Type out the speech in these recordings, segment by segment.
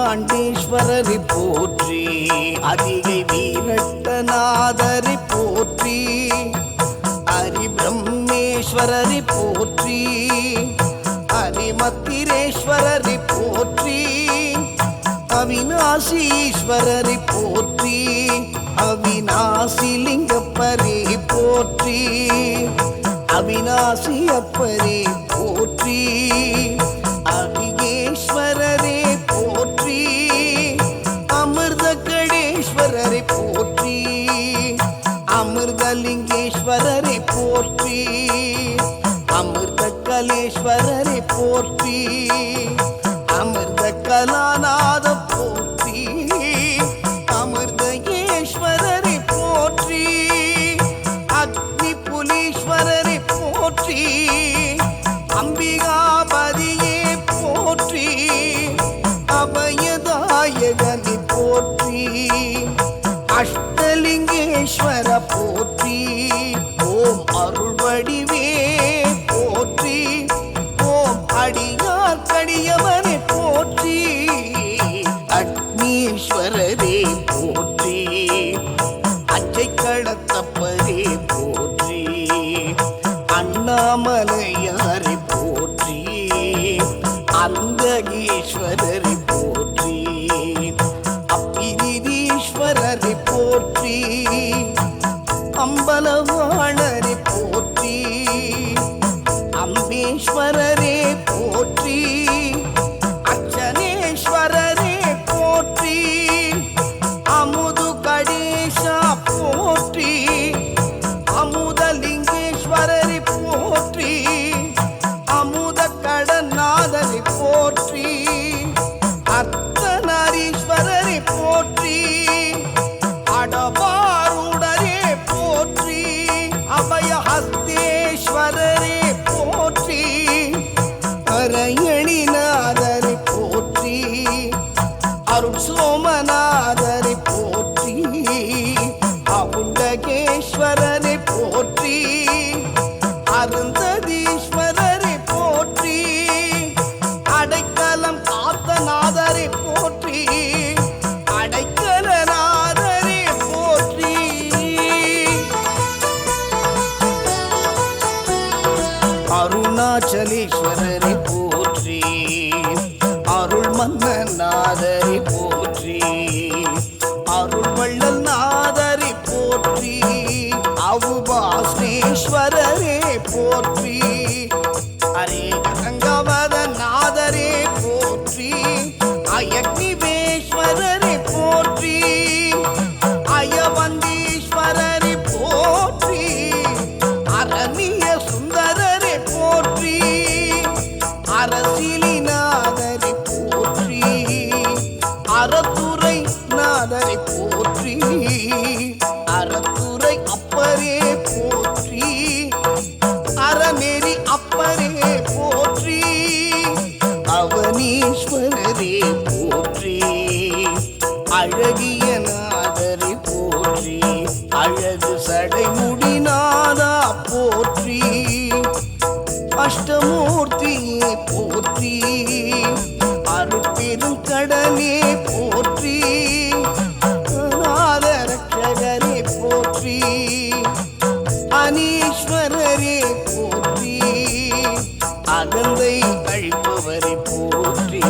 அகிலாண்டேஸ்வரரை போற்றி, அதிகை வீரட்டநாதரை போற்றி, ஹரிபிரம்மேஸ்வரரை போற்றி, ஹரிமத்திரேஸ்வரரை போற்றி, அவிநாசீஸ்வரரை போற்றி, அவிநாசிலிங்கப்பரே போற்றி, அவிநாசி அப்பரே போற்றி, அவிகேஸ்வரரே போற்றி, அமிர்தகடேஸ்வரரை போற்றி, அமிர்தலிங்கேஸ்வரரை போற்றி, அமிர்தகலேஸ்வரரை போற்றி, அமிர்த கலாநாத போற்றி, அமிர்தேஸ்வரரை போற்றி, அக்னி புலீஸ்வரரை போற்றி, அம்பிகாபதியே போற்றி, அபயதாயகனை போற்றி, அஷ்டலிங்கேஸ்வர போற்றி, ஓம் அருள்வடிவே போற்றி, ஓம் அடியார் கடியவனை போற்றி, அக்னீஸ்வரரே போற்றி, அச்சை கடத்தப்பரே போற்றி, அண்ணாமலையாரை போற்றி, அந்தகீஸ்வரரை போற்றி, அப்பிரிதீஸ்வரரை போற்றி, அம்பலவாணரை போற்றி, அம்பேஸ்வரரே போற்றி, அச்சனேஸ்வரரே போற்றி, அமுது கடேசா போற்றி, அமுதலிங்கேஸ்வரரை போற்றி, அமுத கடநாதரை போற்றி, அர்த்தநாரீஸ்வரரை போற்றி, அடபாருடரே போற்றி, அபயஹஸ்தேஸ்வரரே போற்றி, அரையணிநாதரை போற்றி, அருள் சோமநாதரை போற்றி, அவுண்டகேஸ்வரரை போற்றி, அருந்ததீஸ்வரரை போற்றி, அடைக்கலம் காத்தநாதரை போற்றி, அடைக்கலநாதரை போற்றி, அருணாச்சலேஸ்வரரை போற்றி, அருள் மன்னநாதரை போற்றி, அருள் வள்ளல் நாதரை போற்றி, அவுபாஸ்னேஸ்வரரே போற்றி, ஹரே கங்கவத நாதரே போற்றி, அயக்னிவேஸ்வரரை போற்றி, அயவந்தீஸ்வரரை போற்றி, அரணிய சுந்தரரை போற்றி, அரசிலிநாதரை போற்றி, அறத்துறை நாதரை போற்றி, அறத்துறை அப்பரே போற்றி, அறநெறி அப்பரே போற்றி, அவனீஸ்வரரே போற்றி, அழகிய நாதரை போற்றி, அழகு சடைமுடிநாதா போற்றி, அஷ்டமூர்த்தியே போற்றி, அருட்பெரும் கடலே போற்றி, நாதரட்சகரே போற்றி, அனீஸ்வரரே போற்றி, அகந்தை அழிப்பவரை போற்றி,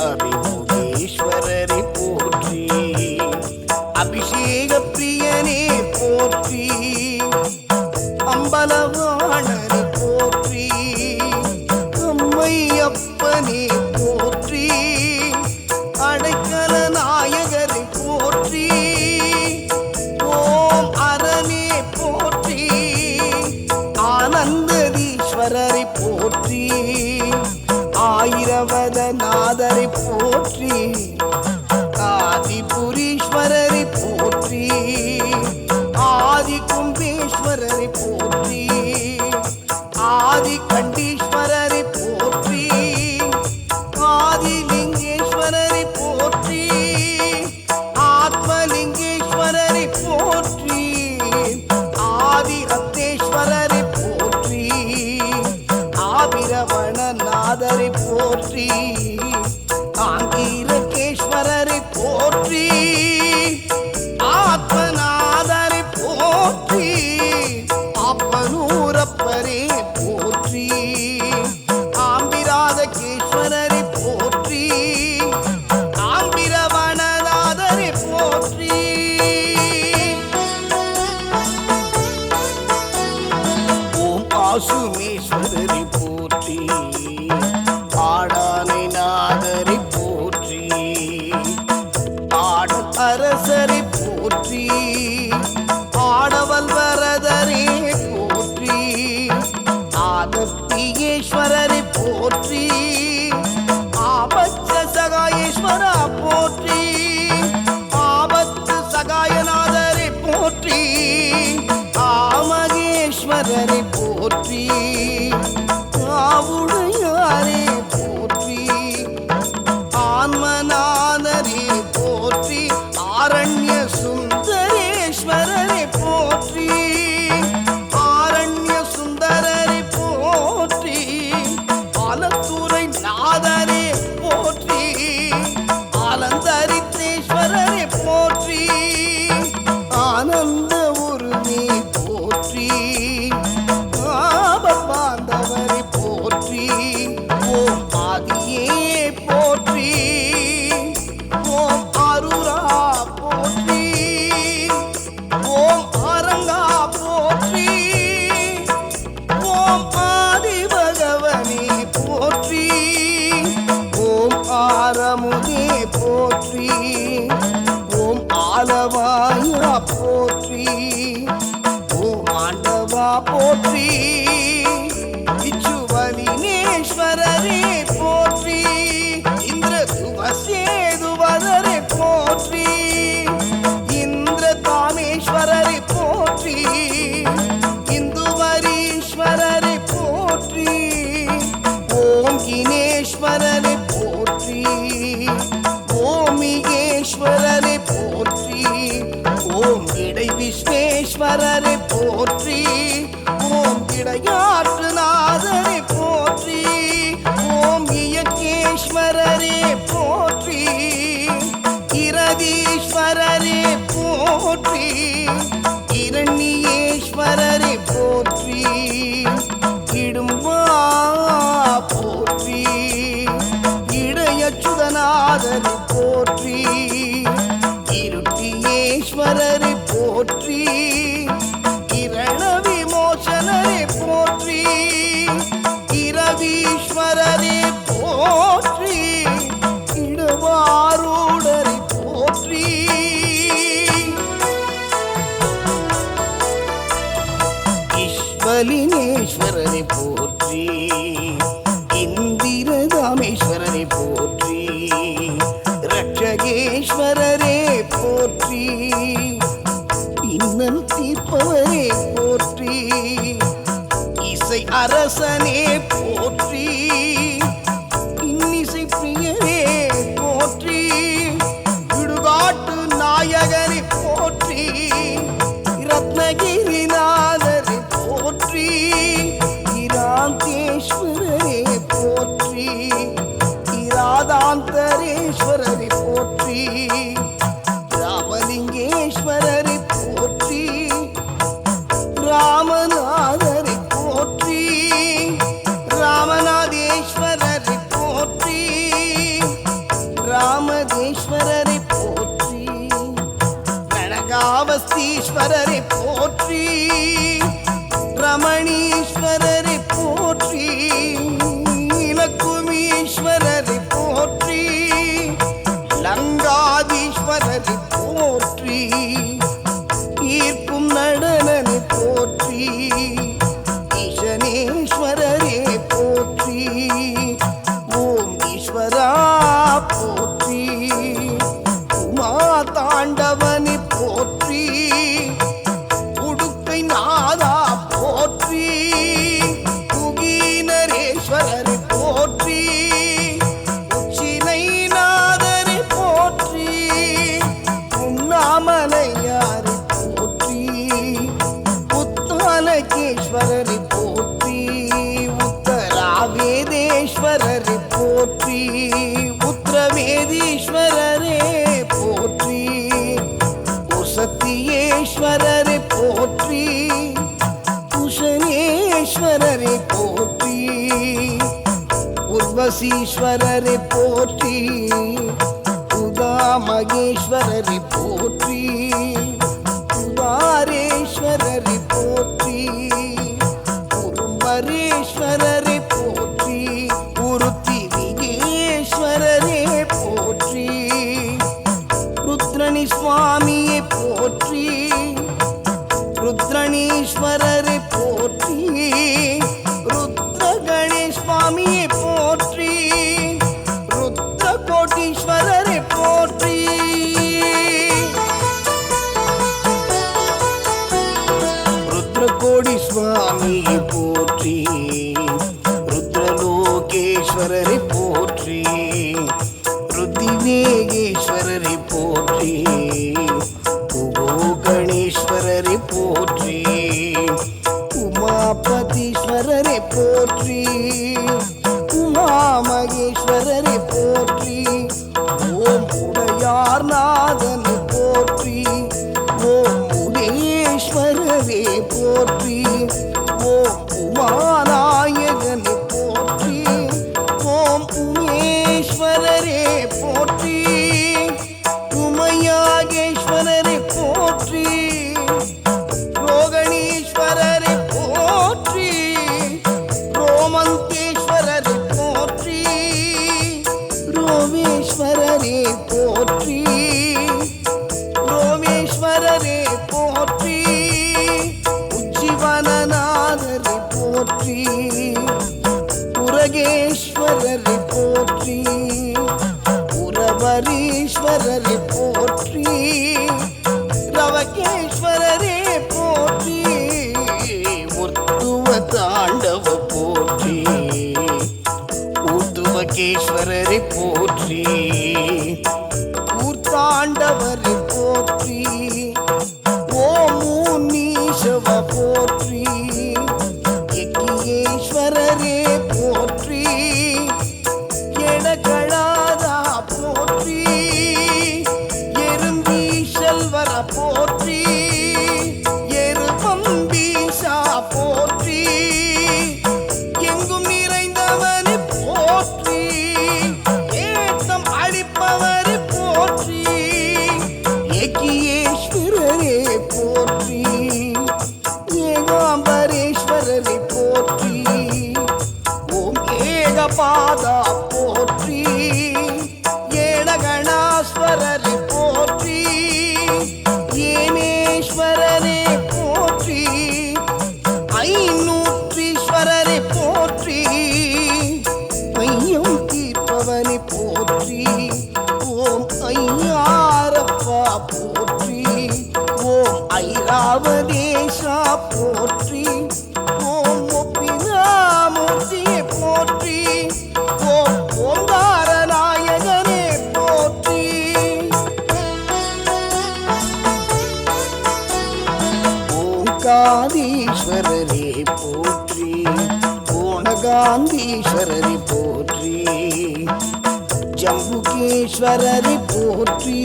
அபிமுகேஸ்வரரை போற்றி, அபிஷேக பிரியனே போற்றி, அம்பலவாணரை போற்றி, அம்மையப்பனே போற்றி, அடைக்கல நாயகரை போற்றி, ஓம் அரணே போற்றி, ஆனந்ததீஸ்வரரை போற்றி, ஆயிரவத நாதரை போற்றி, ஆதிபுரீஸ்வரரை போற்றி, ஆதி கும்பேஸ்வரரை போற்றி, ஆதி கண்டீஸ்வரரை போற்றி, ஆதிலிங்கேஸ்வரரை போற்றி, ஆத்மலிங்கேஸ்வரரை போற்றி, ஆதி ரத்தேஸ்வரரை போற்றி, ஆபிரவண நாதரை போற்றி, ஆங்கீர பரமேஸ்வரா போற்றி, ஆபத்து சகாயநாதரை போற்றி, ஆமகேஸ்வரரை போற்றி, ஆவுடையாரே போற்றி, ஆன்மநாதரே போற்றி, ஆரண்ய சுந்தரேஸ்வரரை போற்றி, ஆரண்ய சுந்தரரை போற்றி, ஆலத்துறை நாதரே போற்றி, ஆலந்தரித்தேஸ்வரரை போற்றி, ஆனந்த உருவே போற்றி, ஆபபாந்தவரை போற்றி, ஓம் ஆதியே போற்றி, ஓம் அருரா போற்றி, ஓம் அரங்கா போற்றி, ஓம் ஆதி பகவனே போற்றி, ஓம் ஆரமுதே போற்றி, ஓம் ஆலவாயா போற்றி, ஓம் ஆண்டவா போற்றி, இச்சுவலினேஸ்வரரே போற்றி, இந்திர சுவசேதுவதரை போற்றி, இந்திர தாமேஸ்வரரை போற்றி, இந்துவரீஸ்வரரை போற்றி, ஓம் கினேஸ்வரரை போற்றி, ஓமிகேஸ்வரரை போற்றி, ஓம் இடை விஸ்வேஸ்வரரை போற்றி, ஓம் இடையாற்றுநாதரை போற்றி, ஓம் இயக்கேஸ்வரரே போற்றி, இரதீஸ்வரரே போற்றி, இரண்யேஸ்வரரை போற்றி, இடும்பா போற்றி, இடையச்சுதநாதரை போற்றி, இருட்டியேஸ்வரரை போற்றி, இரண விமோசனரை போற்றி, இரவீஸ்வரரை போற்றி, இடவாரூடரை போற்றி, ஈஸ்வலினேஸ்வரரை போற்றி, இந்திரதாமேஸ்வரரை போற்றி, ரட்சகேஸ்வரரே போற்றி, இன்னல் தீர்ப்பவரே போற்றி, இசை அரசனே போற்றி, இன்னிசை பிரியரே போற்றி, இடுகாட்டு நாயகரை போற்றி, ரத்னகிரிநாதரை போற்றி, இராந்தேஸ்வரரே போற்றி, இராதாந்தரேஸ்வரரை போற்றி, ராமலிங்கேஸ்வரரை போற்றி, ராமநாதரை போற்றி, ராமநாதேஸ்வரரை போற்றி, ராமதேஸ்வரரை போற்றி, கனகாவஸ்தீஸ்வரரை போற்றி, ரமணீஸ்வரரை போற்றி, இலக்குமீஸ்வரரை போற்றி, லங்காதீஸ்வரரை போற்றி, ஈர்க்கும் நடனனை போற்றி, ஈசனேஸ்வரரே போற்றி, ஓம் ஈஸ்வரா போற்றி, உமா தாண்டவனை போற்றி, உடுக்கை நாதா போற்றி, குகீனரேஸ்வரரை போற்றி, உச்சினை நாதரை போற்றி, உண்ணாமலையாரை போற்றி, உத்தாலகேஸ்வரரை போற்றி, உத்தராவேதேஸ்வரரை போற்றி, உத்திரவேதீஸ்வரரே போற்றி, உசத்தியேஸ்வரரை போற்றி, குஷனேஸ்வரரை போற்றி, உர்வசீஸ்வரரை போற்றி, உதாமகேஸ்வரரை போற்றி, உதாரேஸ்வரரை போற்றி, உரும்பரேஸ்வரரை போற்றி, உருத்தி விகேஸ்வரரே போற்றி, ருத்ரணி சுவாமியை போற்றி, ருத்ரணீஸ்வரரை போற்றி, ருத்ர கணேஷ் சுவாமியை போற்றி, ருத்ர கோட்டீஸ்வரரை ராமேஸ்வரரை போற்றி. ருத்ரகோடி சுவாமியை போற்றி. ருத்ரலோகேஸ்வரரை போற்றி. ருத்திவேகேஸ்வரரை போற்றி. கணேஸ்வரரை போற்றி. உமாபதீஸ்வரரை போற்றி. உமாமகேஸ்வரரை போற்றி. ஓம் உடையார் நாதனை போற்றி. ஓம் உதேஸ்வரரே போற்றி. ஓம் உமாநாயகனை போற்றி. ஓம் உமேஸ்வரரே போற்றி. உமையாகேஸ்வரரை போற்றி. ரோகணீஸ்வரரை போற்றி. ரோமந்தேஸ்வரரை போற்றி. ரோமேஸ்வரரே போற்றி. ரோமேஸ்வரரே போற்றி. உஜ்ஜீவனநாதரை போற்றி. புரகேஸ்வரரை போற்றி. புரவரீஸ்வரரை போற்றி. ரவகேஸ்வரரே போற்றி. உர்த்துவ தாண்டவ போற்றி. ஊர்துவகேஸ்வரரை போற்றி. ஊர்த்தாண்டவரை போற்றி. ஓம் முனீஷவ போற்றி. யக்ஞேஸ்வரரே போற்றி. எடகழாதா போற்றி. எறும்பீசல்வர போற்றி. எருபம்பீசா போற்றி. எங்கும் நிறைந்தவனை போற்றி. ஏத்தம் அளிப்பவரை போற்றி. ஏகியேஸ்வரரே போற்றி. ஏகாம்பரேஸ்வரரை போற்றி. ஓம் ஏகபாதா போற்றி. ஏடகணாஸ்வரரை போற்றி. ஏனேஸ்வரரே போற்றி. ஐநூற்றீஸ்வரரை போற்றி. ஐயம் தீர்ப்பவனை போற்றி. ஓம் ஐயாரப்பா போற்றி. ஓம் ஐராவதேஷா போற்றி. ஓம் ஒப்பினாமூர்த்தியை போற்றி. ஓம் ஓங்காரநாயகனே போற்றி. ஓங்காதீஸ்வரரே போற்றி. ஓணகாந்தீஸ்வரரை போற்றி. ஜம்புகேஸ்வரரை போற்றி.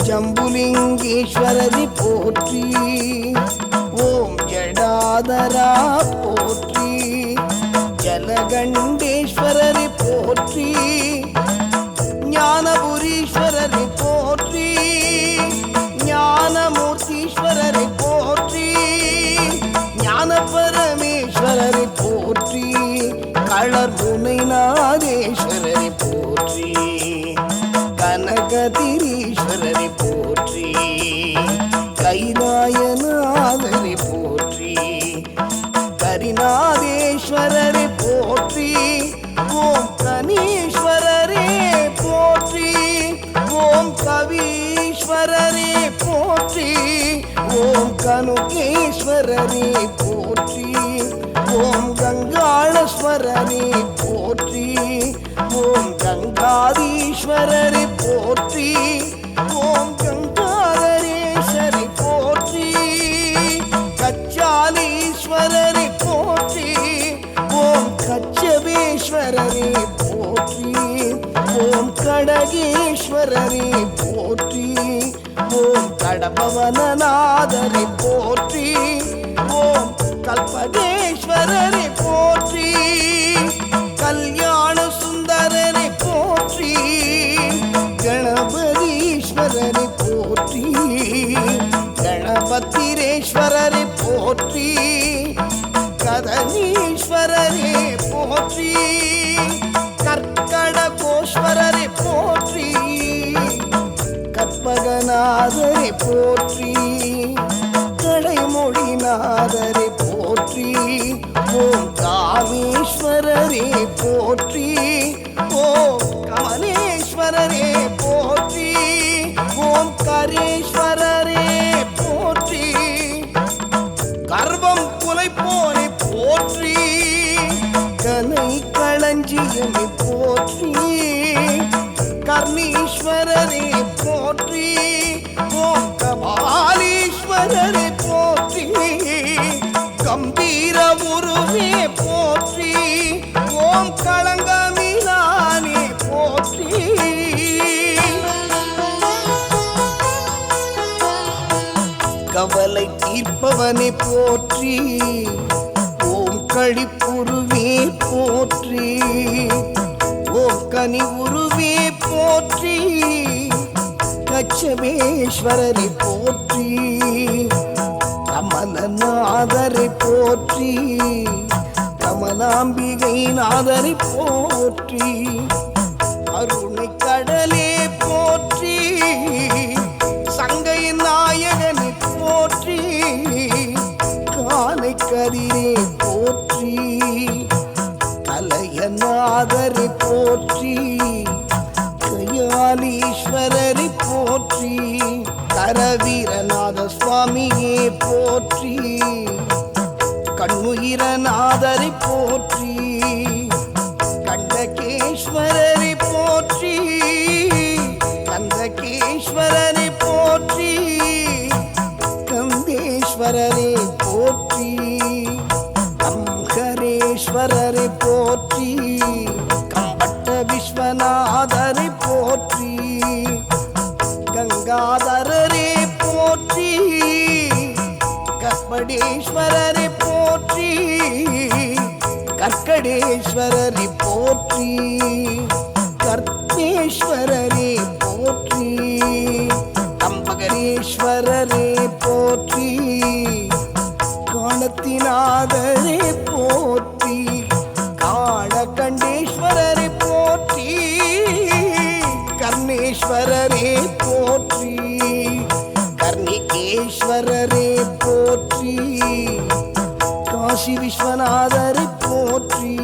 ஜம்புலிங்கேஸ்வரரை போற்றி. ஓம் ஜடாதரா போற்றி. ஜலகண்டேஸ்வரரை போற்றி. ஞானபுரீஸ்வரரை போற்றி. ஞானமூர்த்தீஸ்வரரை போற்றி. ஞான பரமேஸ்வரரை போற்றி. களர்முனைநாதேஸ்வரரை போற்றி. கனகதிரீஸ்வரரை போற்றி. கைலாயநாதரை போற்றி. கரிநாதேஸ்வரரை போற்றி. ஓம் கணீஸ்வரரே போற்றி. ஓம் கவீஸ்வரரே போற்றி. ஓம் கனுகேஸ்வரரே போற்றி. ஓம் கங்காளஸ்வரரே போற்றி. ஓம் கங்காதீஸ்வரரை போற்றி. ஓம் கங்காதரேஸ்வரை போற்றி. கச்சாலீஸ்வரரை போற்றி. ஓம் கச்சபேஸ்வரரை போற்றி. ஓம் கடகேஸ்வரரை போற்றி. ஓம் கடபவனநாதரை போற்றி. ஓம் கல்பகேஸ்வரரை போற்றி. கல்யாண சுந்தரரை போற்றி. கணபதீஸ்வரரை போற்றி. கணபத்திரேஸ்வரரை போற்றி. கதனீஸ்வரரை போற்றி. கற்கடகோஸ்வரரை போற்றி. கற்பகநாதரை போற்றி. கடைமொழிநாதரை போற்றி. ஓம் காமேஸ்வரரே போற்றி. ஓம் கமலேஸ்வரரே கந்தீஸ்வரரே போற்றி, ஓம்காரேஸ்வரரே போற்றி, கர்வம் குலைப்போனை போற்றி, கலை களஞ்சியமே போற்றி, கர்ணீஸ்வரரே போற்றி, ஓம் கபாலீஸ்வரரே போற்றி, கம்பீர உருவே போற்றி, ஓம் களங்கமிலானே போற்றி, கவலை தீர்ப்பவனே போற்றி, ஓம் களிப்புருவே போற்றி, ஓம் கனி உருவே போற்றி, கச்சமேஸ்வரரை போற்றி, கமலநாதரை போற்றி, கமலாம்பிகை நாதரை போற்றி, அருணை கடலே போற்றி, சங்கை நாயகனை போற்றி, காலை கதிரே போற்றி, கலையநாதரை போற்றி, கயாலீஸ்வரரை போற்றி, கரவீரநாத சுவாமியே போற்றி, கண்ணுயிரநாதரை போற்றி, கண்டகேஸ்வரரை போற்றி, கந்தகேஸ்வரரை போற்றி, கந்தேஸ்வரரை போற்றி, கம்பகரேஸ்வரரை போற்றி, கம்பட்ட விஸ்வநாதரை போற்றி, கங்காதரரே போற்றி, கற்படேஸ்வரரை போற்றி, கற்கடேஸ்வரரை போற்றி, கர்த்தேஸ்வரரே போற்றி, கம்பகரேஸ்வரரே போற்றி, காணத்தினாதரே போற்றி, காணகண்டேஸ்வரரை போற்றி, கர்ணேஸ்வரரே போற்றி, கர்ணிகேஸ்வரரே போற்றி, காசி விஸ்வநாதரை போற்றி,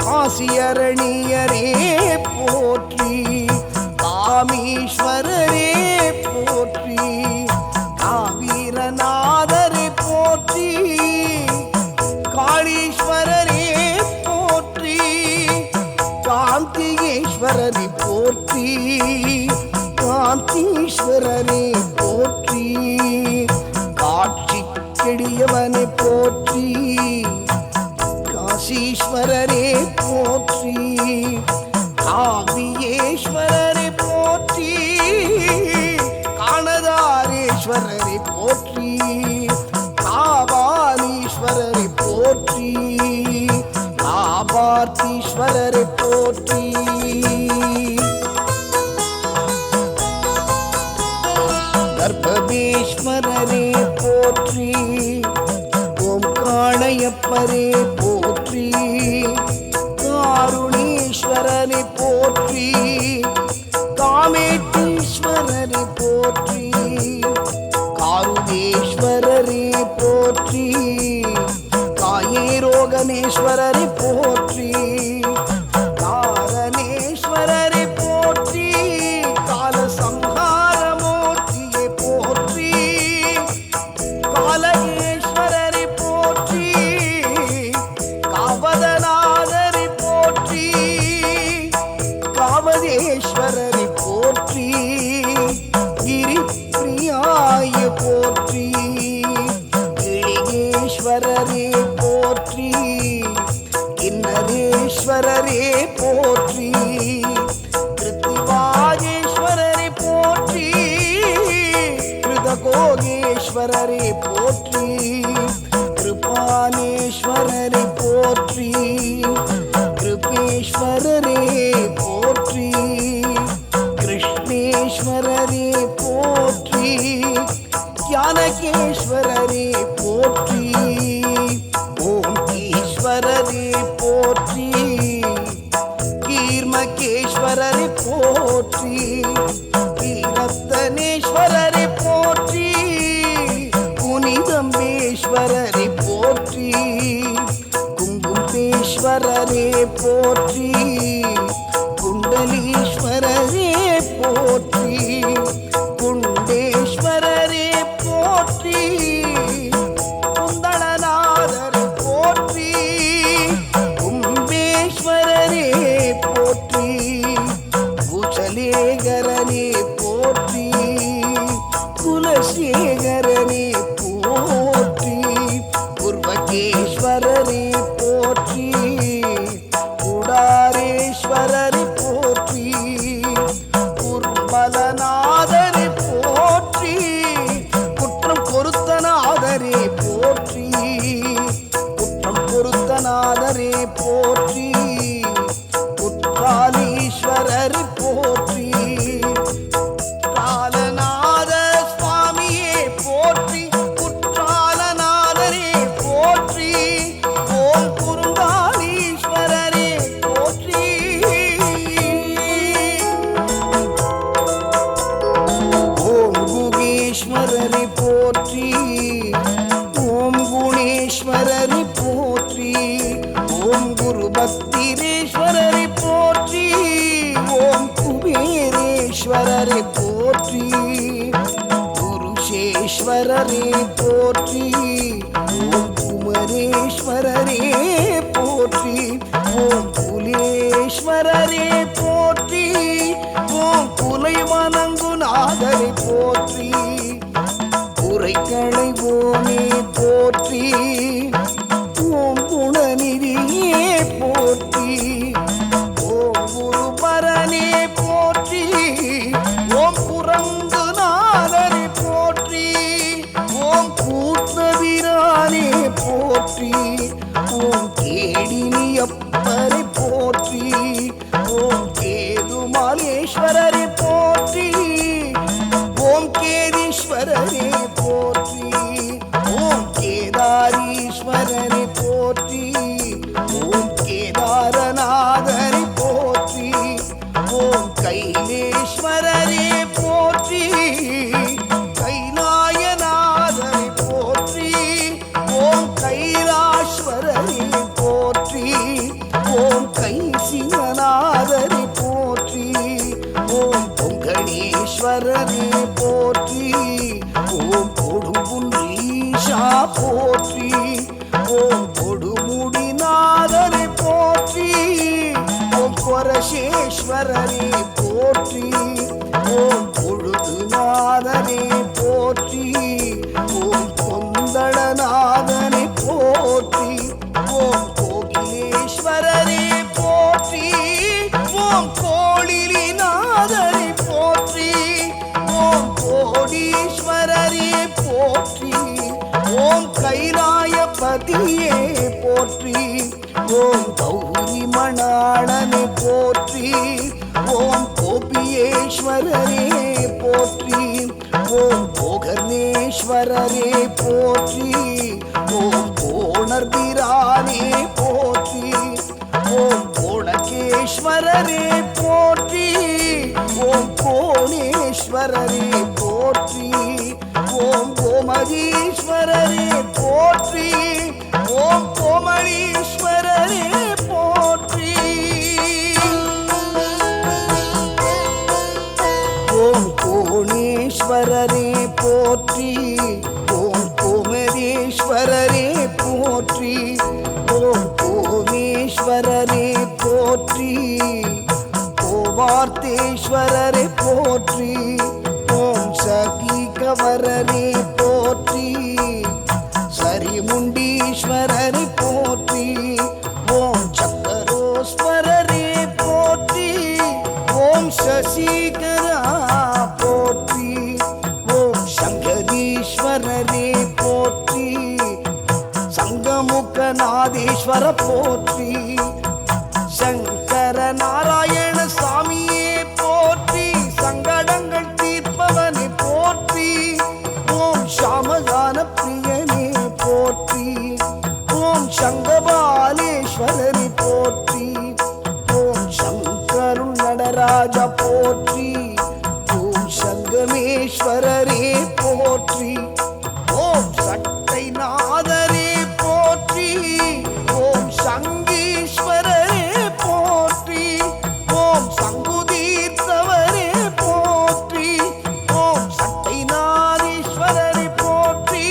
காசி அரணியரே போற்றி, காமீஸ்வரரே போற்றி, காவீரநாதரை போற்றி, காளீஸ்வரரே போற்றி, காந்தியேஸ்வரரை போற்றி, காந்தீஸ்வரரே போற்றி, காட்சி கெடியவனை போற்றி, காசீஸ்வரரே போற்றி, காவியேஸ்வரரை போற்றி, காணதாரேஸ்வரரை போற்றி, காபாலீஸ்வரரை போற்றி, காபார்த்தீஸ்வரரை போற்றி, கர்ப்பதேஸ்வரரே போற்றி, ஓம் காணையப்பரே போற்றி, காருணீஸ்வரரை போற்றி, காமேட்டீஸ்வரரை போற்றி, காருதேஸ்வரரை போற்றி, காயேரோகணேஸ்வரரை போற்றி, காரணேஸ்வரரை போற்றி, காலசம்ஹாரமூர்த்தியை போற்றி, காலகேஸ்வரரை போற்றி, காவதநாதரை போற்றி, காவதேஸ்வரரை போற்றி, கிரிப்பிரியாய போற்றி, கிளிகேஸ்வரரே போற்றி, கிண்ணரேஸ்வரரே போற்றி, கிருத்திவாகேஸ்வரரை போற்றி, கிருதகோகேஸ்வரரை போற்றி, கிருபானேஸ்வரரை போற்றி, கிருபேஸ்வரரே போற்றி, கிருஷ்ணேஸ்வரரே போற்றி, ஞானகேஸ்வரரே போற்றி, ஓம் ஈஸ்வரரே போற்றி, கீர்மகேஸ்வரரை போற்றி, கீரத்தனேஸ்வரரை போற்றி, புனிதம்பேஸ்வரரை போற்றி, குங்கும்பேஸ்வரரே போற்றி, குண்டலீஸ்வரரை குலேகரனே போற்றி, குலசேகரனே போற்றி, உர்வகேஸ்வரனே போற்றி, குடாரேஸ்வரனே போற்றி, குர்மலநாதனே போற்றி, குற்றம் பொருத்தநாதரே போற்றி, குற்றம் பொருத்தநாதரே போற்றி, குற்றாலீஸ்வரர் போற்றி, காலநாத சுவாமியே போற்றி, குற்றாலநாதரே போற்றி, ஓம் குருங்காலீஸ்வரரே போற்றி, ஓம் குகேஸ்வரரே போற்றி, ஓம் குணேஸ்வரரே போற்றி, ஓம் குரு பக்திரேஸ்வரரே போற்றி, ஓம் குபேரேஸ்வரரே போற்றி, குருஷேஸ்வரரே போற்றி, ஓம் குமரேஸ்வரரே போற்றி, ஓம் குலேஸ்வரரே போற்றி, ஓம் குலை வணங்குநாதரே போற்றி, குறைகளை ஓமே போற்றி, ஓம் குணநிதியே போற்றி, ஓம் குருபரனே போற்றி, ஓம் குரங்குநாதனே போற்றி, ஓம் கூத்தபிரானே போற்றி, ஓம் கேடினியப்பரை போற்றி, ஓம் கேதுமாலேஸ்வரரை போற்றி, ஓம் கேதீஸ்வரரே போற்றி, ஓம் கேதாரீஸ்வரரை போற்றி, ஓம் கேதாரநாதரை போற்றி, ஓம் கைலேஸ்வரரே போற்றி, கைலாயநாதரை போற்றி, ஓம் கைலாஸ்வரரே போற்றி, ஓம் கைசிங்கநாதரை போற்றி, ஓம் பொங்கணேஸ்வரரே போற்றி, ஓம் கொடுங்குன்றீஷா போற்றி, ஓம் கொடுமுடிநாதரை போற்றி, ஓம் கொரசேஸ்வரரே போற்றி, ஓம் பொழுதுநாதனே போற்றி, ஓம் கொந்தளநாதனே போற்றி, ஓம் கோகிலேஸ்வரரே போற்றி, ஓம் கோளிலிநாதரை போற்றி, ஓம் கோடீஸ்வரரே போற்றி, ஓம் கைலாயபதியே போற்றி, ஓம் கௌரி மணாளனை போற்றி, ஓம் கோபியேஸ்வரரே போற்றி, ஓம் கோகர்ணேஸ்வரரே போற்றி, ஓம் கோணர்பிரானே போற்றி, ஓம் கோணகேஸ்வரரே போற்றி, ஓம் கோணேஸ்வரரே போற்றி, ஓம் கோமதீஸ்வரரே போற்றி, ஓம் கோமளீஸ்வரரே போற்றி, ஓம் கோணேஸ்வரரே போற்றி, ஓம் கோமதேஸ்வரரே போற்றி, ஓம் கோமேஸ்வரரே போற்றி, கோவார்த்தேஸ்வரரே போற்றி, ஓம் சகீகவரரே போற்றி, சரிமுண்டீஸ்வரரை போற்றி, ஓம் சக்கரோஸ்வரரே போற்றி, ஓம் சசிகரா போற்றி, ஓம் சங்கதீஸ்வரரே போற்றி, சங்கமுகநாதேஸ்வர போற்றி, சங்கர நாராயண சாமியே போற்றி, சங்கடங்கள் தீர்ப்பவனை போற்றி, ஓம் சாமகான பிரியனே போற்றி, ஓம் சங்கபாலேஸ்வரனை போற்றி, ஓம் சங்கருள் நடராஜ போற்றி, ஓம் சங்கமேஸ்வரரே போற்றி, ஓம் சட்டை நாதரே போற்றி, ஓம் சங்கீஸ்வரரே போற்றி, ஓம் சங்குதீர்த்தவரே போற்றி, ஓம் சட்டை நாதீஸ்வரரே போற்றி,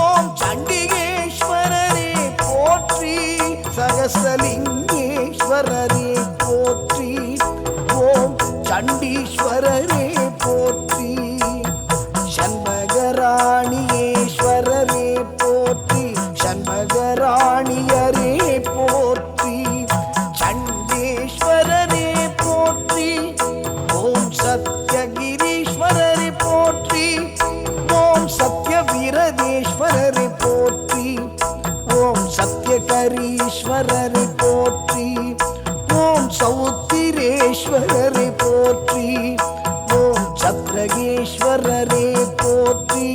ஓம் சண்டிகேஸ்வரரே போற்றி, சகசலிங்கேஸ்வரரே போற்றி, ஓம் சண்டீஸ்வரரே போற்றி, சண்பகராணியேஸ்வரரே போற்றி, சண்பகராணியரே போற்றி, சண்டேஸ்வரரே போற்றி, ஓம் சத்யகிரீஸ்வரரே போற்றி, ஓம் சத்யவிரதேஸ்வரரே போற்றி, ஓம் சத்யகரீஸ்வரரே போற்றி, ஓம் சௌத்திரேஸ்வரரே போற்றி, ஓம் சத்ரகேஸ்வரரே போற்றி,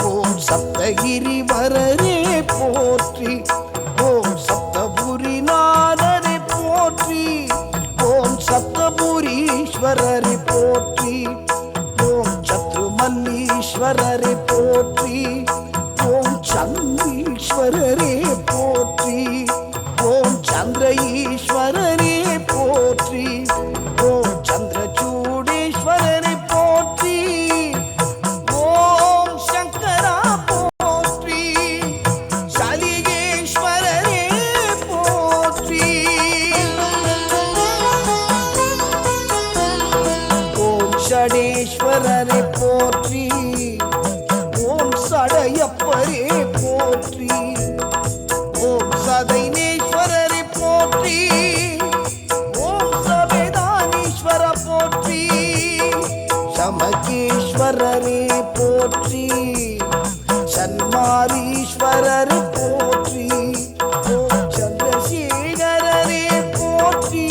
ஓம் சப்தகிரிவரரே போற்றி, ஓம் சப்தபுரிநாதரே போற்றி, ஓம் சப்தபுரீஸ்வரரே போற்றி, ஓம் சத்ருமல்லீஸ்வரரே போற்றி, ஓம் சந்தீஸ்வரரே போற்றி, ஓம் சந்திர ஈஸ்வரரே போற்றி, ஓம் சந்திரசூடேஸ்வரரே போற்றி, ஓம் சங்கரா போற்றி, சலிகேஸ்வரரே போற்றி, ஓம் ஷடேஸ்வரரே போற்றி, ஓம் சடையப்பரே போற்றி, ஓம் சதைனேஸ்வரரே போற்றி, ஓம் சவேதானீஸ்வர போற்றி, சமகேஸ்வரரே போற்றி, சன்மாரீஸ்வரரே போற்றி, ஓம் சந்திரசேகரரே போற்றி,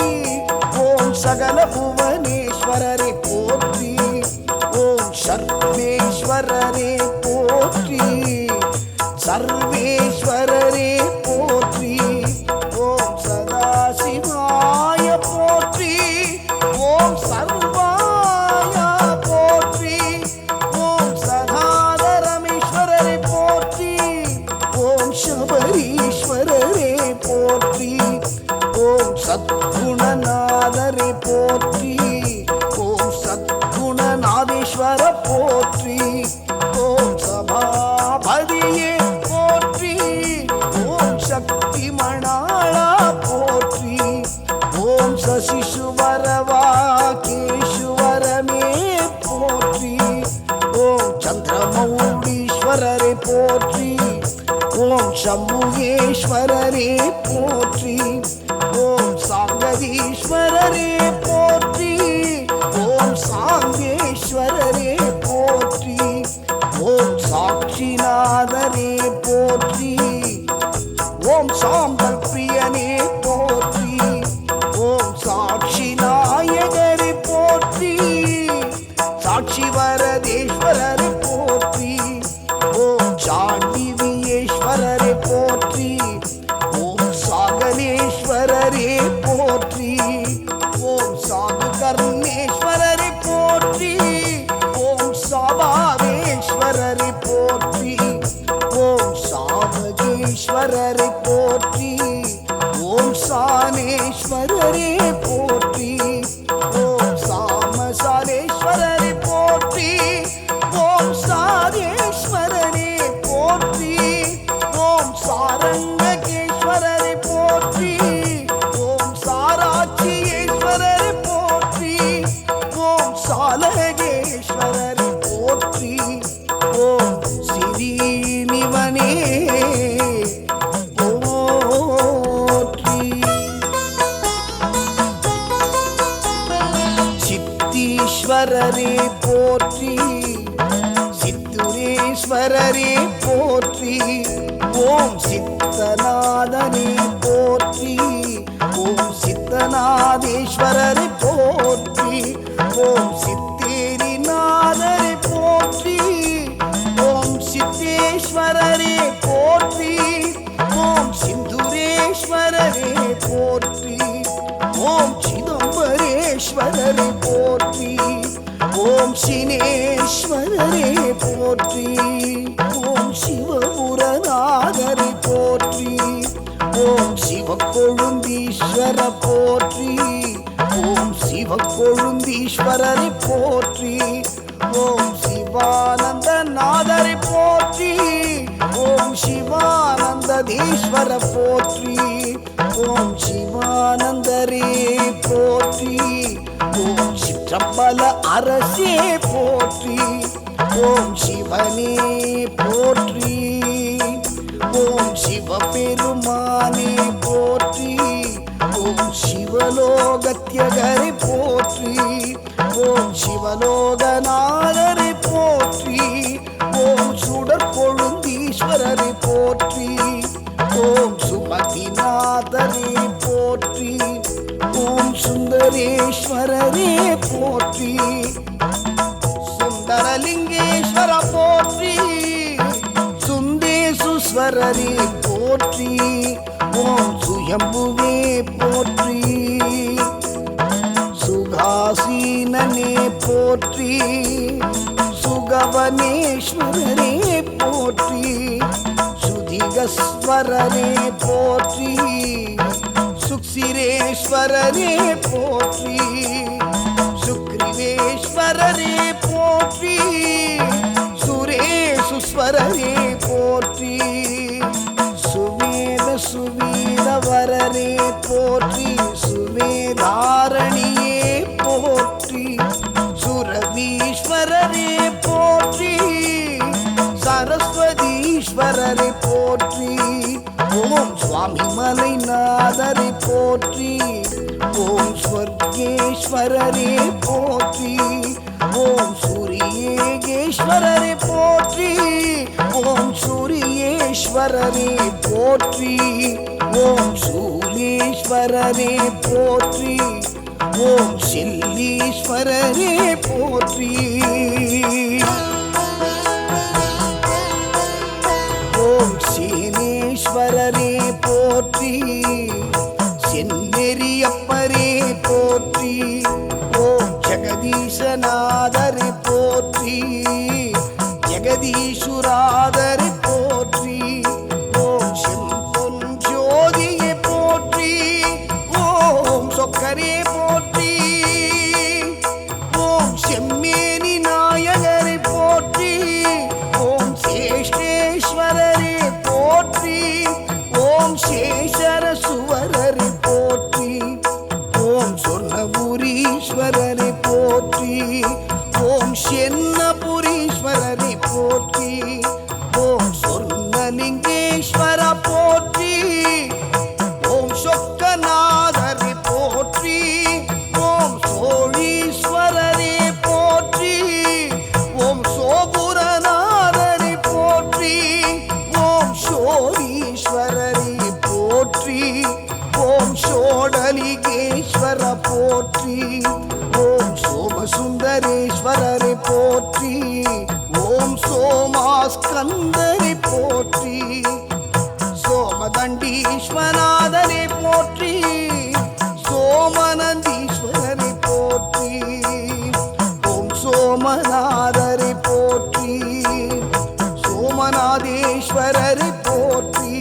ஓம் சகல புவனேஸ்வரரே போற்றி, ஓம் சர்வேஸ்வரரே போற்றி, சர்வேஸ்வரரே போற்றி, ஓம் சதாசிவாய போற்றி, ஓம் சர்வாய போற்றி, ஓம் சதாதரமேஸ்வரரே போற்றி, ஓம் சபரீஸ்வரரே போற்றி, ஓம் சத்குணநாதரே போற்றி, ஓம் சத்குணநாதேஸ்வர போற்றி, ஓம் சபாபதியே போற்றி, ஓம் சக்தி மணாளா போற்றி, ஓம் சசிசுவரவாகேஸ்வரமே போற்றி, ஓம் சந்திரமௌலீஸ்வரரே போற்றி, ஓம் சம்புகேஸ்வரரே போற்றி, ஓம் சாங்கதீஸ்வரரே போற்றி, ஓம் சாங்கேஸ்வரரே போற்றி, ஓம் சாட்சிநாதரே போற்றி, ஓம் சாம்பல் பிரியனே போற்றி, ஓம் சாட்சி நாயகரே போற்றி, சாட்சி வரதேஸ்வரரே போற்றி, ஓம் சாண்டிவியேஸ்வரரே போற்றி, ஓம் சாகலேஸ்வரரே போற்றி, ஓம் சாது கர்ணேஸ்வரரே போற்றி, ஓம் சாபாவேஸ்வரரே போற்றி, ஓம் சாமகேஸ்வரரே போற்றி, ஓம் சானேஸ்வரரே போற்றி, ஓம் சாமசாலேஸ்வரரே போற்றி, ஓம் சாதேஸ்வரரே போற்றி, ஓம் சாரங்ககேஸ்வரரே போற்றி, ஓம் சாராட்சியேஸ்வரரே போற்றி, ஓம் சாலகேஸ்வரரே போற்றி, ஓம் சிறீனிவனே போற்றி, சித்தீஸ்வரரே போற்றி, சித்துரேஸ்வரரே போற்றி, ஓம் சித்தநாதனே போற்றி, ஓம் சித்தநாதேஸ்வரரே போற்றி, ஓம் சித்தேரிநாதரே போற்றி, ஓம் சித்தேஸ்வரரே போற்றி, ஓம் சிந்துரேஸ்வரரே போற்றி, ஓம் சிதம்பரேஸ்வரரே போற்றி, ஓம் சினேஸ்வரரே போற்றி, ஓம் சிவபுரநாதரே போற்றி, ஓம் சிவக்கொழுந்தீஸ்வர போற்றி, ஓம் சிவக்கொழுந்தீஸ்வரரை போற்றி, ஓம் சிவானந்தநாதரை போற்றி, ஓம் சிவானந்ததீஸ்வர போற்றி, ஓம் சிவானந்தரே போற்றி, ஓம் சிற்ற சம்பல அரசே போற்றி. ஓம் சிவனே போற்றி. ஓம் சிவபெருமானே போற்றி. ஓம் சிவலோகத்யகரை போற்றி. ஓம் சிவலோகநாதரை போற்றி. ஓம் சுடற்கொழுந்தீஸ்வரரை போற்றி. ஓம் சுமதிநாதரை போற்றி. ஓம் சுந்தரேஸ்வரரே போற்றி. சுந்தரலிங்கேஸ்வர போற்றி. சுந்தேசுஸ்வரரே போற்றி. ஓம் சுயம்புவே போற்றி. சுகாசீனனே போற்றி. சுகவனேஸ்வரரே போற்றி. சுதிகஸ்வரரே போற்றி. சுக்சிரேஸ்வரரே போற்றி. சுக்ரிவேஸ்வரரே போற்றி. சுரேசுஸ்வரரே போற்றி. சுவேத சுவீரவரரே போற்றி. சுவேதாரணியே போற்றி. சுரவீஸ்வரரே போற்றி. சரஸ்வதீஸ்வரரை போற்றி. ஓம் சுவாமி மலைநாதரை போற்றி. ஓம் ஸ்வர்கேஸ்வரரே போற்றி. ஓம் சூரியேகேஸ்வரரை போற்றி. ஓம் சூரியேஸ்வரரே போற்றி. ஓம் சூலேஸ்வரரே போற்றி. ஓம் சில்லீஸ்வரரே போற்றி. ஓம் சேனேஸ்வரரே போற்றி. செந்நெறியப்பரே போற்றி. ஓம் ஜெகதீசநாதரை போற்றி. ஜெகதீசுராதரை போற்றி. ஓம் செம்பொன் ஜோதியை போற்றி. ஓம் சொக்கரே போற்றி. ஓம் செம்மேனி நாயகரை போற்றி. ஓம் சேஷ்டேஸ்வரரே போற்றி. ஓம் சேஷர சுவரரை போற்றி. ஓம் சொர்ணபுரீஸ்வரரை போற்றி. ஓம் சென்னபுரீஸ்வரரை போற்றி. ஓம் சொர்ணலிங்கேஸ்வர போற்றி. ஓம் சொக்கநாதரை போற்றி. ஓம் சோழீஸ்வரரே போற்றி. ஓம் சோபுரநாதரை போற்றி. ஓம் சோழீஸ்வரரை போற்றி. ஓம் சோடலிகேஸ்வர போற்றி. ஓம் சோமசுந்தரேஸ்வரரை போற்றி. ஓம் சோமாஸ்கந்தரை போற்றி. சோமதண்டீஸ்வரநாதரை போற்றி. சோமநந்தீஸ்வரரை போற்றி. ஓம் சோமநாதரை போற்றி. சோமநாதேஸ்வரரை போற்றி.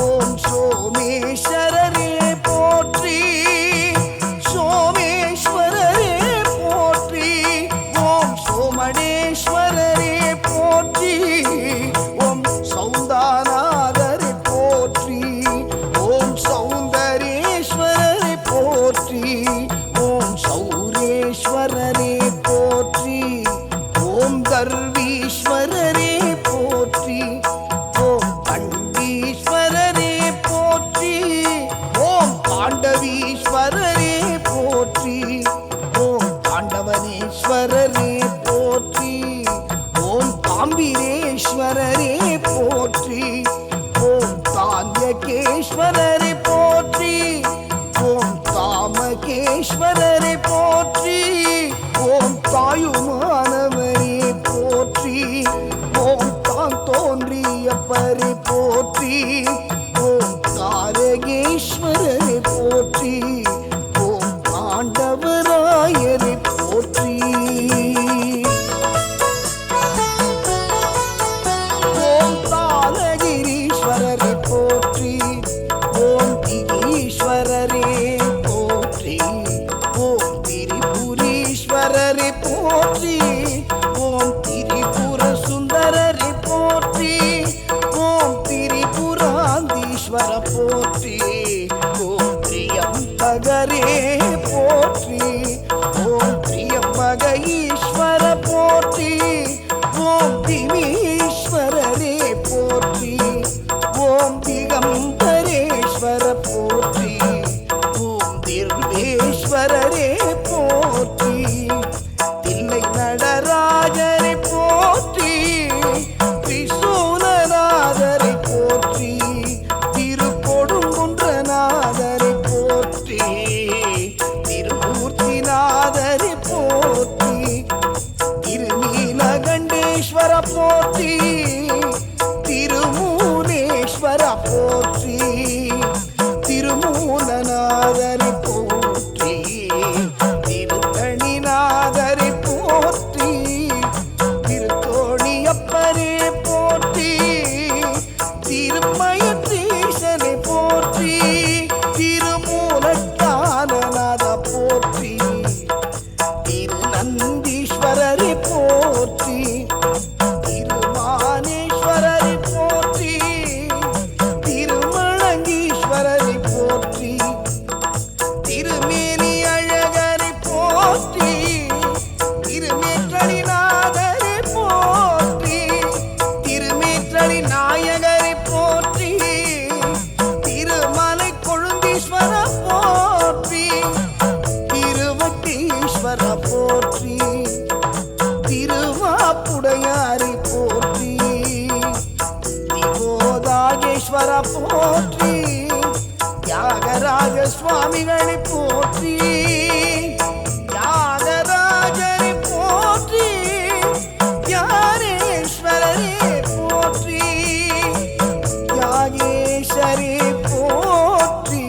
ஓம் சோமேஸ்வரரே போற்றி. சோமேஸ்வரரே போற்றி. ஓம் சோமணேஸ்வரரே போற்றி. ஓம் சௌந்தாநாதரை போற்றி. ஓம் சௌந்தரேஸ்வரரை போற்றி. ஓம் சௌரேஸ்வரரே போற்றி. ஓம் கர்வீஸ்வரரே போற்றி. ஓம் பண்டீஸ்வரரே போற்றி. ஓம் பாண்டவீஸ்வரரே போற்றி. ஓம் பாண்டவனேஸ்வரரே போற்றி. ஓம் தாம்பிரேஸ்வரரே போற்றி. ஓம் தான்யகேஸ்வரரை போற்றி. ஓம் தாமகேஸ்வரரை போற்றி. ஓம் தாயுமானவரே போற்றி. ஓம் தான் தோன்றியப்பரை போற்றி. ஓம் தாரகேஸ்வரரை போற்றி. ஓம் ஆண்டவராயரை போற்றி. ஓம் தாலகிரீஸ்வரரை போற்றி. ஓம் திகீஸ்வரரே போற்றி. ஓம் திரிபுரீஸ்வரரை போற்றி. ஓம் திரிபுர சுந்தரரை போற்றி. ஓம் திரிபுராந்தீஸ்வர போற்றி. ஓம் பிரியம்பகரே போற்றி. ஓம் பிரிய போற்றி, திருவாப்புடையாரை போற்றி, திவோதாகேஸ்வர போற்றி, தியாகராஜ சுவாமிகளை போற்றி, தியாகராஜரை போற்றி, தியாகேஸ்வரரே போற்றி, தியாகேஸ்வரே போற்றி,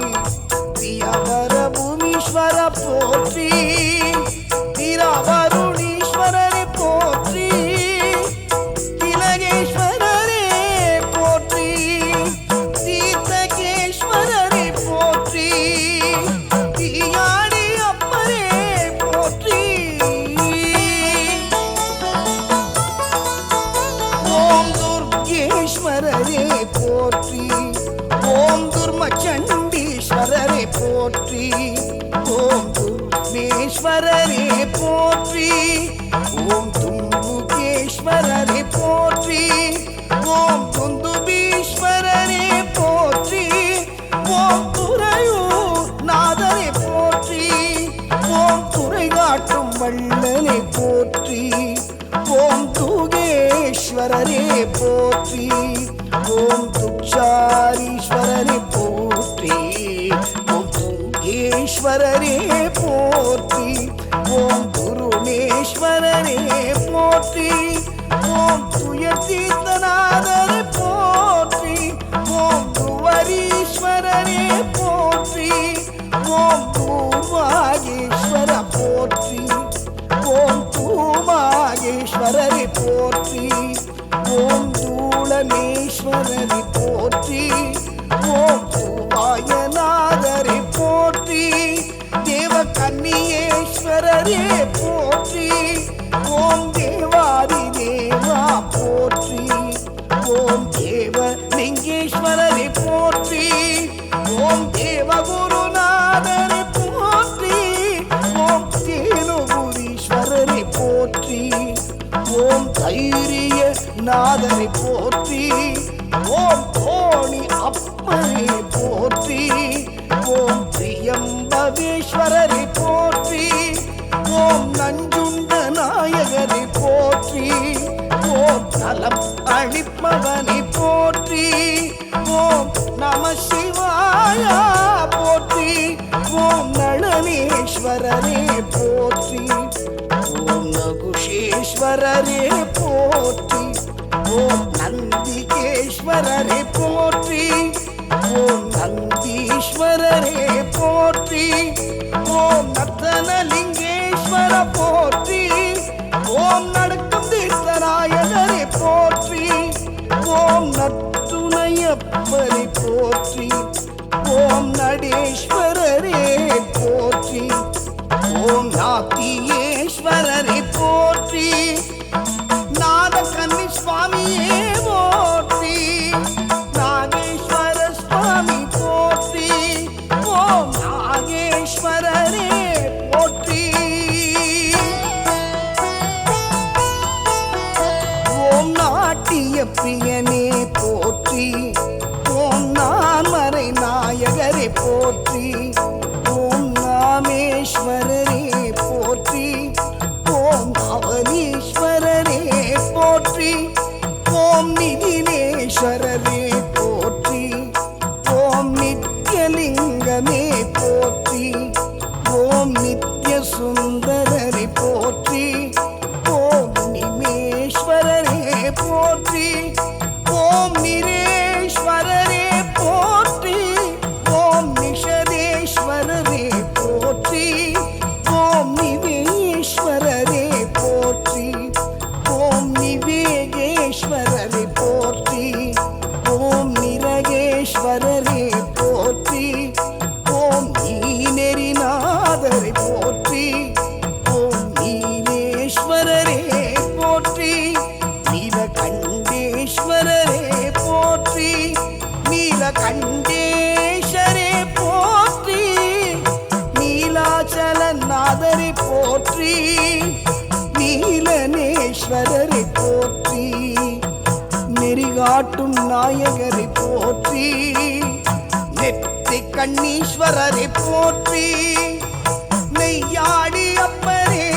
தியவர பூமீஸ்வர போற்றி, திரவருணீஸ்வரரை போற்றி, திலகேஸ்வரரே போற்றி, தீர்த்தகேஸ்வரரை போற்றி, தீயாடி அப்பரே போற்றி. ஓம் துர்கேஸ்வரரே போற்றி, ஓம் துர்மச்சண்டீஸ்வரரே போற்றி, ஓம் துர்மேஸ்வரரே போற்றி, ஓம் தும்புகேஸ்வரரே போற்றி, ஓம் துந்துபீஸ்வரரே போற்றி, ஓம் துறையூர் நாதரை போற்றி, ஓம் துறை காட்டும் வள்ளலை போற்றி, ஓம் தூகேஸ்வரரே போற்றி, ஓம் துக்ஷாரீஸ்வரரே போற்றி, ஓம் துங்கேஸ்வரரே போற்றி, ஓம் குருணேஸ்வரரே போற்றி, ஓம் துயர்தீர்த்தநாதரை போற்றி, ஓம் துவரீஸ்வரரே போற்றி, ஓம் தூமாகேஸ்வர போற்றி, ஓம் தூமாகேஸ்வரரை போற்றி, ஓம் தூளமேஸ்வரரை போற்றி, ஓம் தூவாயநாதரை போற்றி, தேவ கன்னியேஸ்வரரே போற்றி, ஓம் தேவாதி தேவா போற்றி, ஓம் தேவ லிங்கேஸ்வரரை போற்றி, ஓம் தேவகுருநாதரை போற்றி, ஓம் தேனுபுரீஸ்வரரை போற்றி, ஓம் தைரிய நாதரை போற்றி, ஓம் தோணி அப்பரை போற்றி, ஓம் திரியம்பகேஸ்வரரை போற்றி, ஓம் நஞ்சுண்ட நாயகரை போற்றி, ஓம் நலம் அளிப்பவனை போற்றி, ஓம் நம சிவாயா போற்றி, ஓம் நளனேஸ்வரரே போற்றி, ஓம் நகுஷேஸ்வரரே போற்றி, ஓம் நந்திகேஸ்வரரை போற்றி, ஓம் நந்தீஸ்வரரே போற்றி, ஓம் நர்த்தனலிங்கேஸ்வர போற்றி, ஓம் நடுக்கும் தீர்த்தநாயகரை போற்றி, ஓம் நத்துணையப்பரை போற்றி, ஓம் நடேஸ்வரரே போற்றி, ஓம் நாத்தியேஸ்வரரை போற்றி, நாத கன்னி சுவாமியே போற்றி, நாகேஸ்வர சுவாமி போற்றி, ஓம் நாகேஸ்வரரே போற்றி, ஓம் நாட்டிய பிரியனே போற்றி, ஓம் நான்மறை நாயகரை போற்றி, ஓம் நாமேஸ்வரரே போற்றி, ஓம் நவனீஸ்வரரே போற்றி, ஓம் நிதிலேஸ்வரரே போற்றி, ஓம் நித்யலிங்கமே போற்றி, ஓம் நித்ய சுந்தரரை போற்றி, ஓம் நிமேஸ்வரரே போற்றி, ஓம் நிரேஸ்வரரே போற்றி, ஓம் நிஷதேஸ்வரரே போற்றி, ஓம் நிவேஸ்வரரே போற்றி, ஓம் நிவேகேஸ்வரரை போற்றி, ஓம் நிரகேஸ்வரரே போற்றி, ஓம் நீநெறிநாதரை போற்றி, ஓம் நீலேஸ்வரரே போற்றி, நீலகண்டேஸ்வரரே போற்றி, நீலகண்டேஸ்வரே போற்றி, நீலாச்சலநாதரை போற்றி, நீலனேஸ்வரரை போற்றி, நெறிகாட்டும் நாயகரை போற்றி, நெற்றி கண்ணீஸ்வரரை போற்றி, நெய்யாடி அப்பரே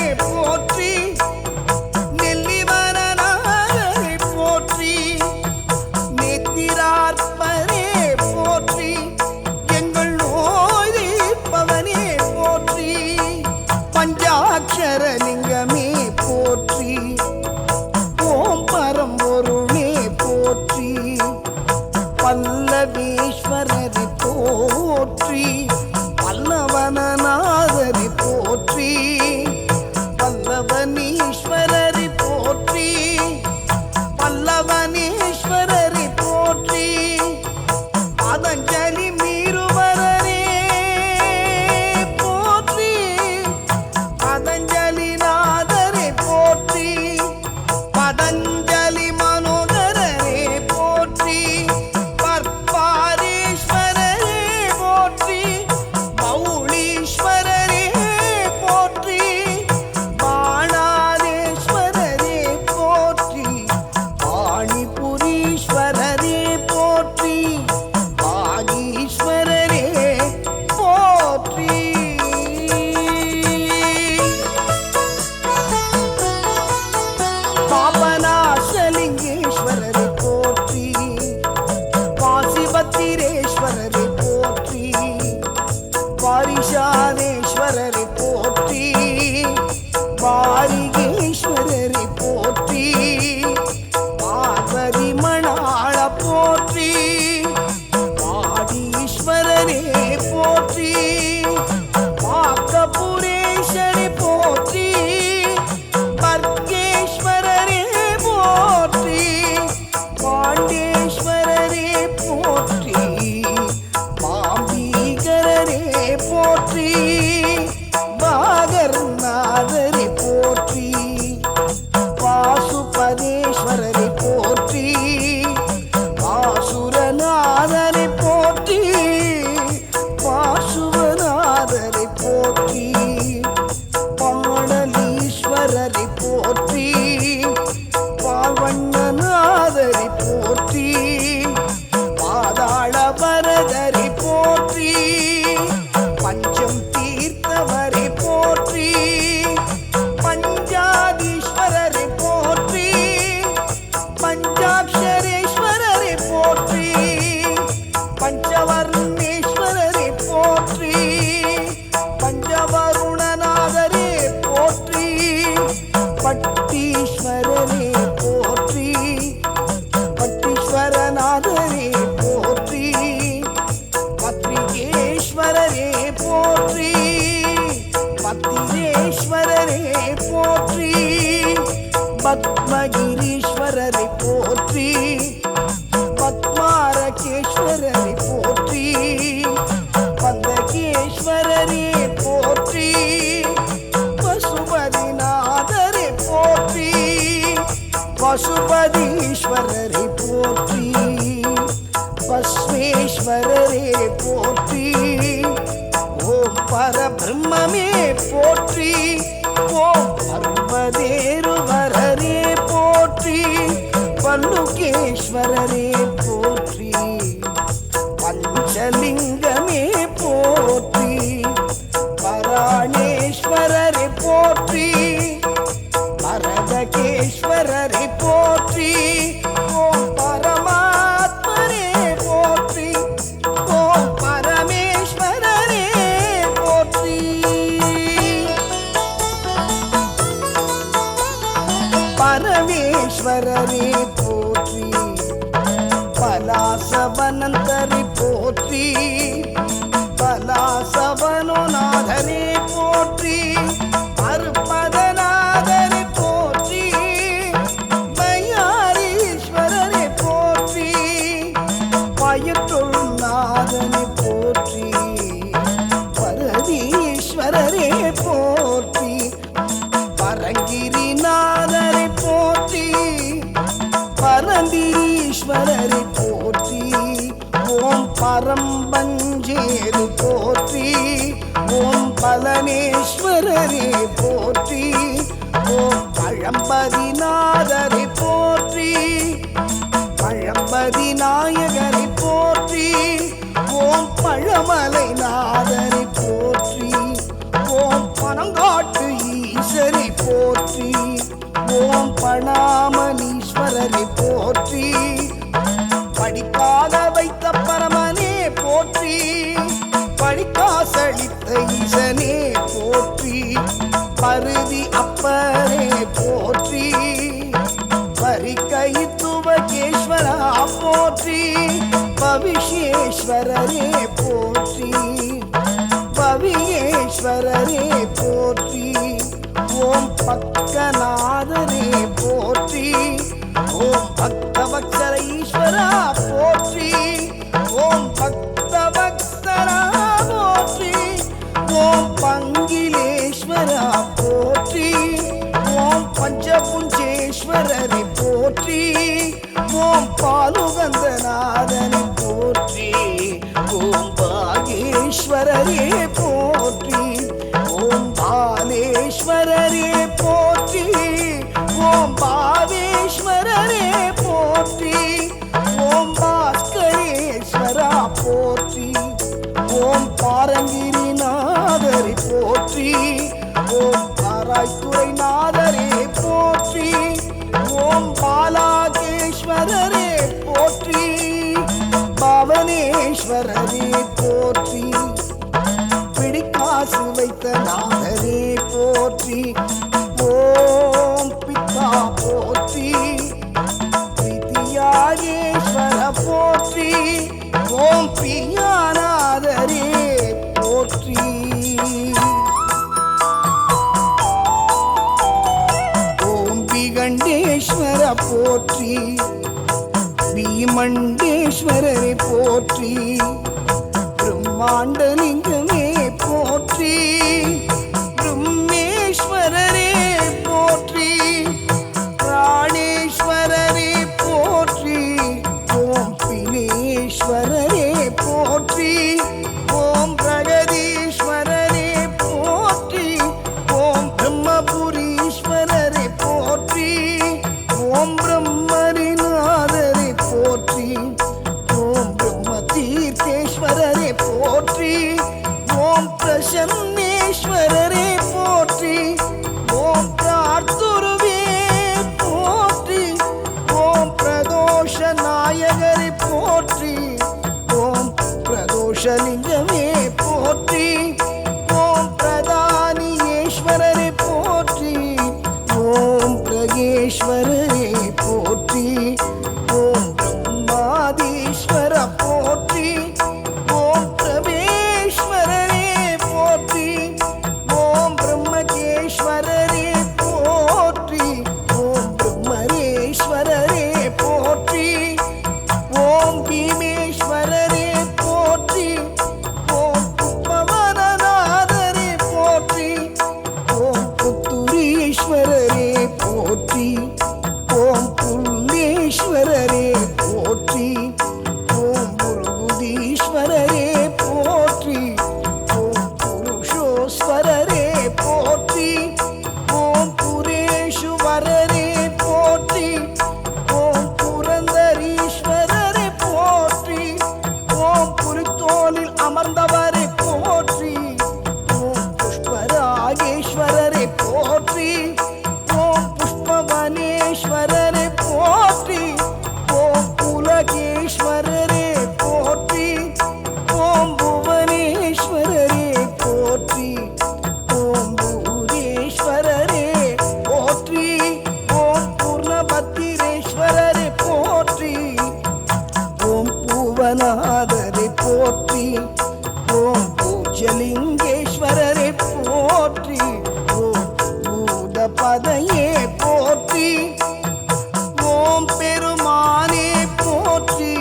பத்மகிரீஸ்வரரை போற்றி, பத்மாரகேஸ்வரரை போற்றி, பந்தகேஸ்வரரே போற்றி, பசுபதிநாதரை போற்றி, பசுபதீஸ்வரரை போற்றி, பஸ்வேஸ்வரரே போற்றி, ஓம் பரபிரம்மே போற்றி, ஓம் பர்வதேருவரரே போற்றி, பல்லுகேஸ்வரரே போற்றி, பஞ்சலிங்கமே போற்றி, பராணேஸ்வரரை போற்றி, பரதகேஸ்வரரை போற்றி, ஓம் பரமாத்மரே போற்றி, ஓம் பரமேஸ்வரரே போற்றி. பரமேஸ்வரரே போற்றி, பலாசவனந்தரை போற்றி, பலாசவனுநாதரே போற்றி, அருப்பதநாதரை போற்றி, பையாரீஸ்வரரை போற்றி, பயிற்றுள்நாதனை போற்றி, பரதீஸ்வரரே போற்றி, பரங்கிரிநாதரை போற்றி, பரந்தீஸ்வரரை போற்றி, ஓம் பரம்பஞ்சேரு போற்றி, ஓம் பலனேஸ்வரரே போற்றி, ஓம் பழம்பதிநாதரை போற்றி, பழம்பதி நாயகரை போற்றி, ஓம் பழமலைநாதரை போற்றி, ஓம் பனங்காட்டு ஈசரை போற்றி, ஓம் பணாமணீஸ்வரரை போற்றி, படிக்காத வைத்த பரமனே போற்றி, படிக்காசளித்த ஈசனே போற்றி, பருதி அப்பரே போற்றி, பரிகைத்துவகேஸ்வரா போற்றி, பவிஷேஸ்வரரே போற்றி, பவியேஸ்வரரே போற்றி, ஓம் பக்கநாதரே போற்றி, ஓம் பக்தவத்சர ஈஸ்வரா போற்றி, ஓம் பக்தவத்சரா போற்றி, ஓம் பங்கிலேஸ்வரா போற்றி, ஓம் பஞ்சபுஞ்சேஸ்வரரை போற்றி, ஓம் பாலுகந்தநாதனை போற்றி, ஓம் பாகேஸ்வரரே போற்றி, ஓம் பாலேஸ்வரரே போற்றி, ஓம் பாவேஸ்வரரே போற்றி, ஓம் பாஸ்கரேஸ்வரா போற்றி, ஓம் பாரங்கிரிநாதரை போற்றி, ஓம் பாராய்த்துறைநாதரே போற்றி, ஓம் பாலாகேஸ்வரரே போற்றி, பவனேஸ்வரரே போற்றி, பிடிக்காசு வைத்த நாதரே போற்றி, ஓம் பித்தா போற்றி, பிரியாகேஸ்வர போற்றி, ஓம் பிரியாநாதரே போற்றி, ஓம் பிகண்டேஸ்வர போற்றி, பீமண்டேஸ்வரரை போற்றி, பிரம்மாண்டலிங்கமே போற்றி, பிரம்மேஸ்வரரே போற்றி, பிராணேஸ்வரரே போற்றி, ஓம் பினேஸ்வரரே போற்றி, ஓம் பிரகதீஸ்வரரே போற்றி, ஓம் பிரம்மபுரீஸ்வரரை போற்றி, ஓம் பிரம்மரிநாதரை போற்றி, ஓம் பிரம்ம தீர்த்தேஸ்வரரை போற்றி, ஓம் பிரசன்னேஸ்வரரே போற்றி, ஓம் பிரார்த்துருவே போற்றி, ஓம் பிரதோஷ நாயகரை போற்றி, ஓம் பிரதோஷலிங்கமே போற்றி, ஓம் பிரதானியேஸ்வரரை போற்றி, ஓம் பிரகேஸ்வரரே போற்றி, ஓம் பிரம்மாதீஸ்வர போற்றி, ஓம் பிரவேஸ்வரரே போற்றி, ஓம் பிரம்மகேஸ்வரரே போற்றி, ஓம் போற்றி ஓம் புல்லேஸ்வரரே போற்றி ஓம் முருகுதீஸ்வரரே போற்றி ஓம் புருஷோஸ்வரரே போற்றி ஓம் புரேஷுவரரே போற்றி ஓம் புரந்தரீஸ்வரரே போற்றி ஓம் புலித்தோலில் அமர்ந்தவரே போற்றி ஓம் புஷ்பராகேஸ்வரரே போற்றி ஓம் புஷ்பவனேஸ்வரரே போற்றி ஓம் உலகேஸ்வரரே போற்றி ஓம் புவனேஸ்வரரே போற்றி ஓம் பூரேஸ்வரரே போற்றி ஓம் பூர்ணபத்திரேஸ்வரரே போற்றி ஓம் பூவநாதரே போற்றி ஓம் பூஜலிங்கேஸ்வரரே போற்றி ஓம் பூதபதையே போற்றி ஓம் பெருமானே போற்றி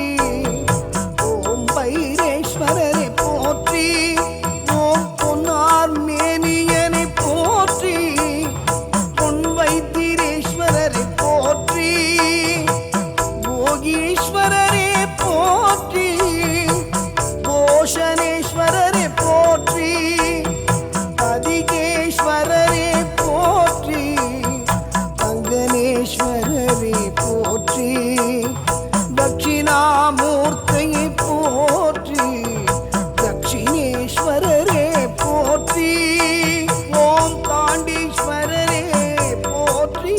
ஓம் பைரேஸ்வரரே போற்றி ஓம் பொன்னார் மேனியனை போற்றி பொன் வைத்திரேஸ்வரரை போற்றி போகீஸ்வரரே போற்றி கோஷனேஸ்வரரை போற்றி அதிகேஸ்வரரே போற்றி அங்கனேஸ்வரரே போற்றி தட்சிணாமூர்த்தியை போற்றி தட்சிணேஸ்வரரே போற்றி ஓம் தாண்டீஸ்வரரே போற்றி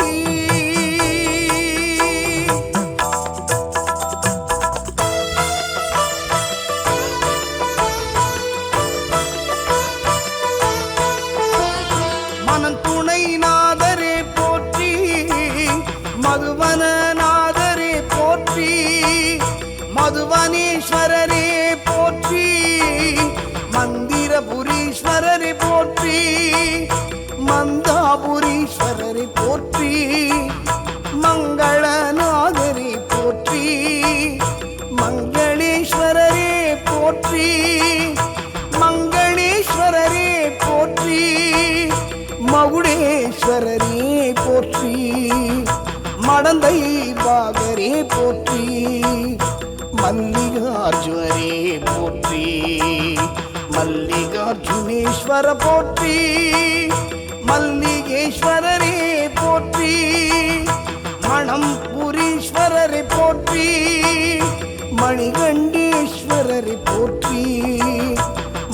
மனத்துணைநாதரே போற்றி மதுவனநாதரே போற்றி மதுவனேஸ்வரரே போற்றி மந்திரபுரீஸ்வரரே போற்றி மந்தாபுரீஸ்வரரை போற்றி மங்களநாதரை போற்றி மங்களேஸ்வரரே போற்றி மங்களேஸ்வரரே போற்றி மகுடேஸ்வரரே போற்றி மடந்தை பாகரே போற்றி மல்லிகார்ஜுனரே போற்றி மல்லிகார்ஜுனேஸ்வர போற்றி மல்லிகேஸ்வரரே போற்றி மணம்புரீஸ்வரரை போற்றி மணிகண்டேஸ்வரரை போற்றி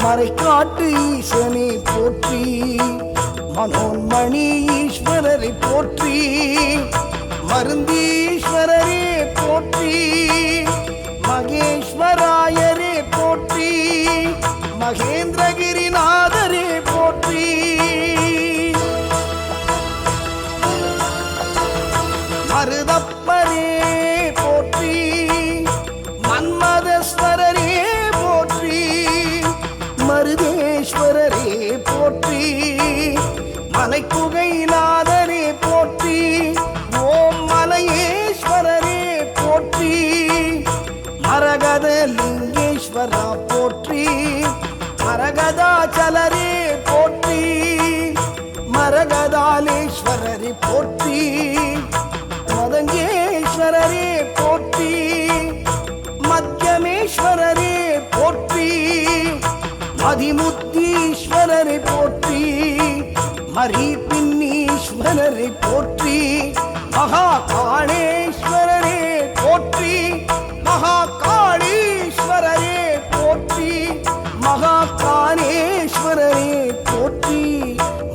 மறைக்காட்டு ஈசனை போற்றி மனோன்மணி ஈஸ்வரரை போற்றி மருந்தீஸ்வரரே போற்றி மகேஸ்வராயரே போற்றி மகேந்திரகிரிநாதரே போற்றி மருதப்பரே போற்றி மன்மதஸ்வரரே போற்றி மருதேஸ்வரரே போற்றி மலைக்குகைநாதரே போற்றி ஓம் மலையேஸ்வரரே போற்றி மரகத லிங்கேஸ்வரா போற்றி மரகதாச்சலரே போற்றி மரகதாலேஸ்வரரே போற்றி மதங்கேஸ்வரரே போற்றி மத்தியமேஸ்வரரே போற்றி மதிமுத்தீஸ்வரரை போற்றி மரிபின்னீஸ்வரரை போற்றி மகாகாளேஸ்வரரே போற்றி மகாகாளீஸ்வரரே போற்றி மகாகாளேஸ்வரரே போற்றி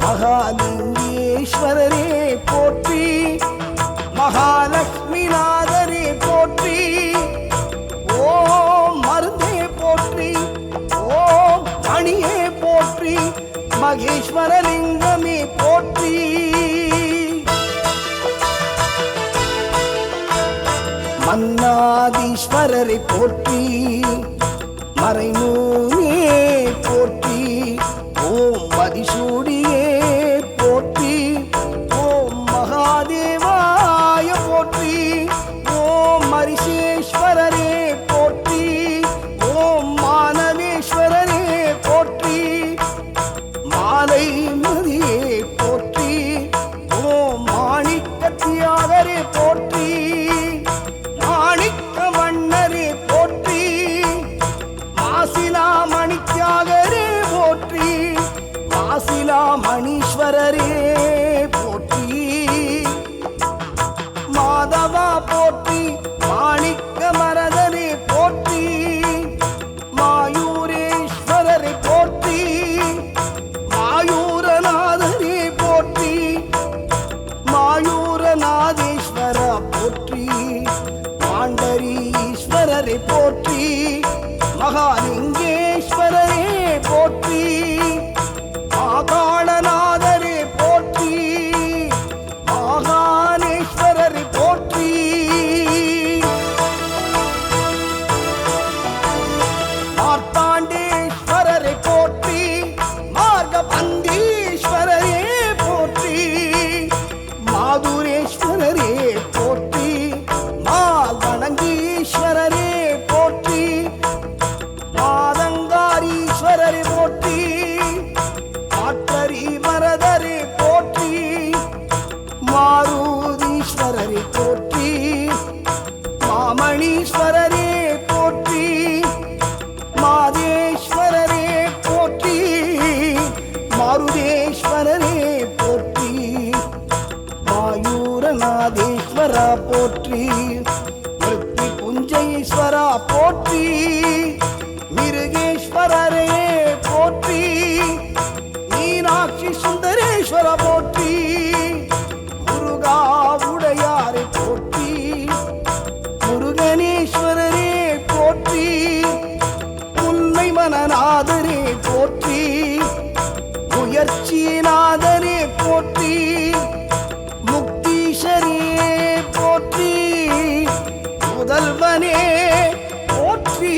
மகாலிங்கேஸ்வரரே போற்றி மகாலட்சுமிநாதரே போற்றி ஓம் மருந்தே போற்றி ஓம் மணியே போற்றி மகேஸ்வரலிங்கமே போற்றி மன்னாதீஸ்வரரை போற்றி மறைநூலே போற்றி ஓம் மதிசூடியே போற்றி ஓம் மகாதேவாய போற்றி ஓம் மரிசேஸ்வரரே போற்றி ஓம் மானவேஸ்வரரே போற்றி மாலை மதியே போற்றி ஓம் மாணி போற்றி, மாமணீஸ்வரரே போற்றி, மாதேஸ்வரரே போற்றி, மாருதேஸ்வரரே போற்றி, மாயூரநாதேஸ்வரா போற்றி, மிருத்தி புஞ்சைஸ்வரா போற்றி, மிருகேஸ்வரரே போற்றி, மீனாட்சி சுந்தரேஸ்வர போற்றி, முருகா உடையாரை போற்றி, முருகனேஸ்வரரே போற்றி, முல்லை மனநாதரே போற்றி, முயற்சிநாதரே போற்றி, முக்தீஸ்வரே போற்றி, முதல்வனே போற்றி,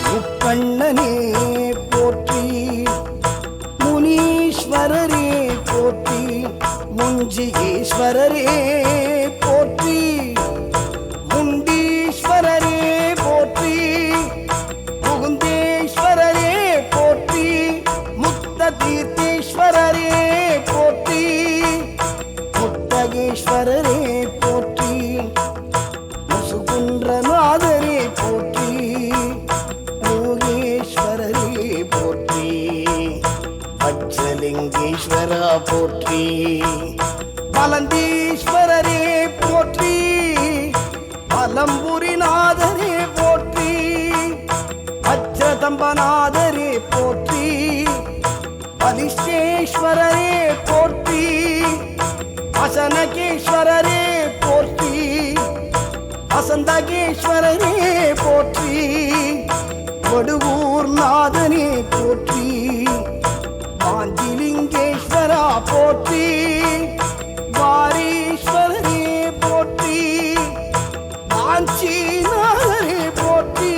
முக்கண்ணனே போற்றி, முனீஸ்வரரே போற்றி, முஞ்சிகேஸ்வரரே போற்றி, முண்டீஸ்வரரே போற்றி, முகுந்தேஸ்வரரே போற்றி, முக்த தீர்த்தேஸ்வரரே போற்றி, முத்தகேஸ்வரரே போற்றி, முசுகுன்றநாதரே போற்றி, யோகேஸ்வரரே போற்றி, பச்சலிங்கேஸ்வரா போற்றி, பலந்தீஸ்வரரே போற்றி, பலம்புரிநாதரே போற்றி, அச்சதம்பநாதரே போற்றி, பலிஷ்டேஸ்வரரே போற்றி, அசனகேஸ்வரரே போற்றி, வசந்தகேஸ்வரரே போற்றி, வடுவூர் நாதனே போற்றி, வாஞ்சிலிங்கேஸ்வரா போற்றி, வாரீஸ்வரரே போற்றி, வாஞ்சிநாதரே போற்றி,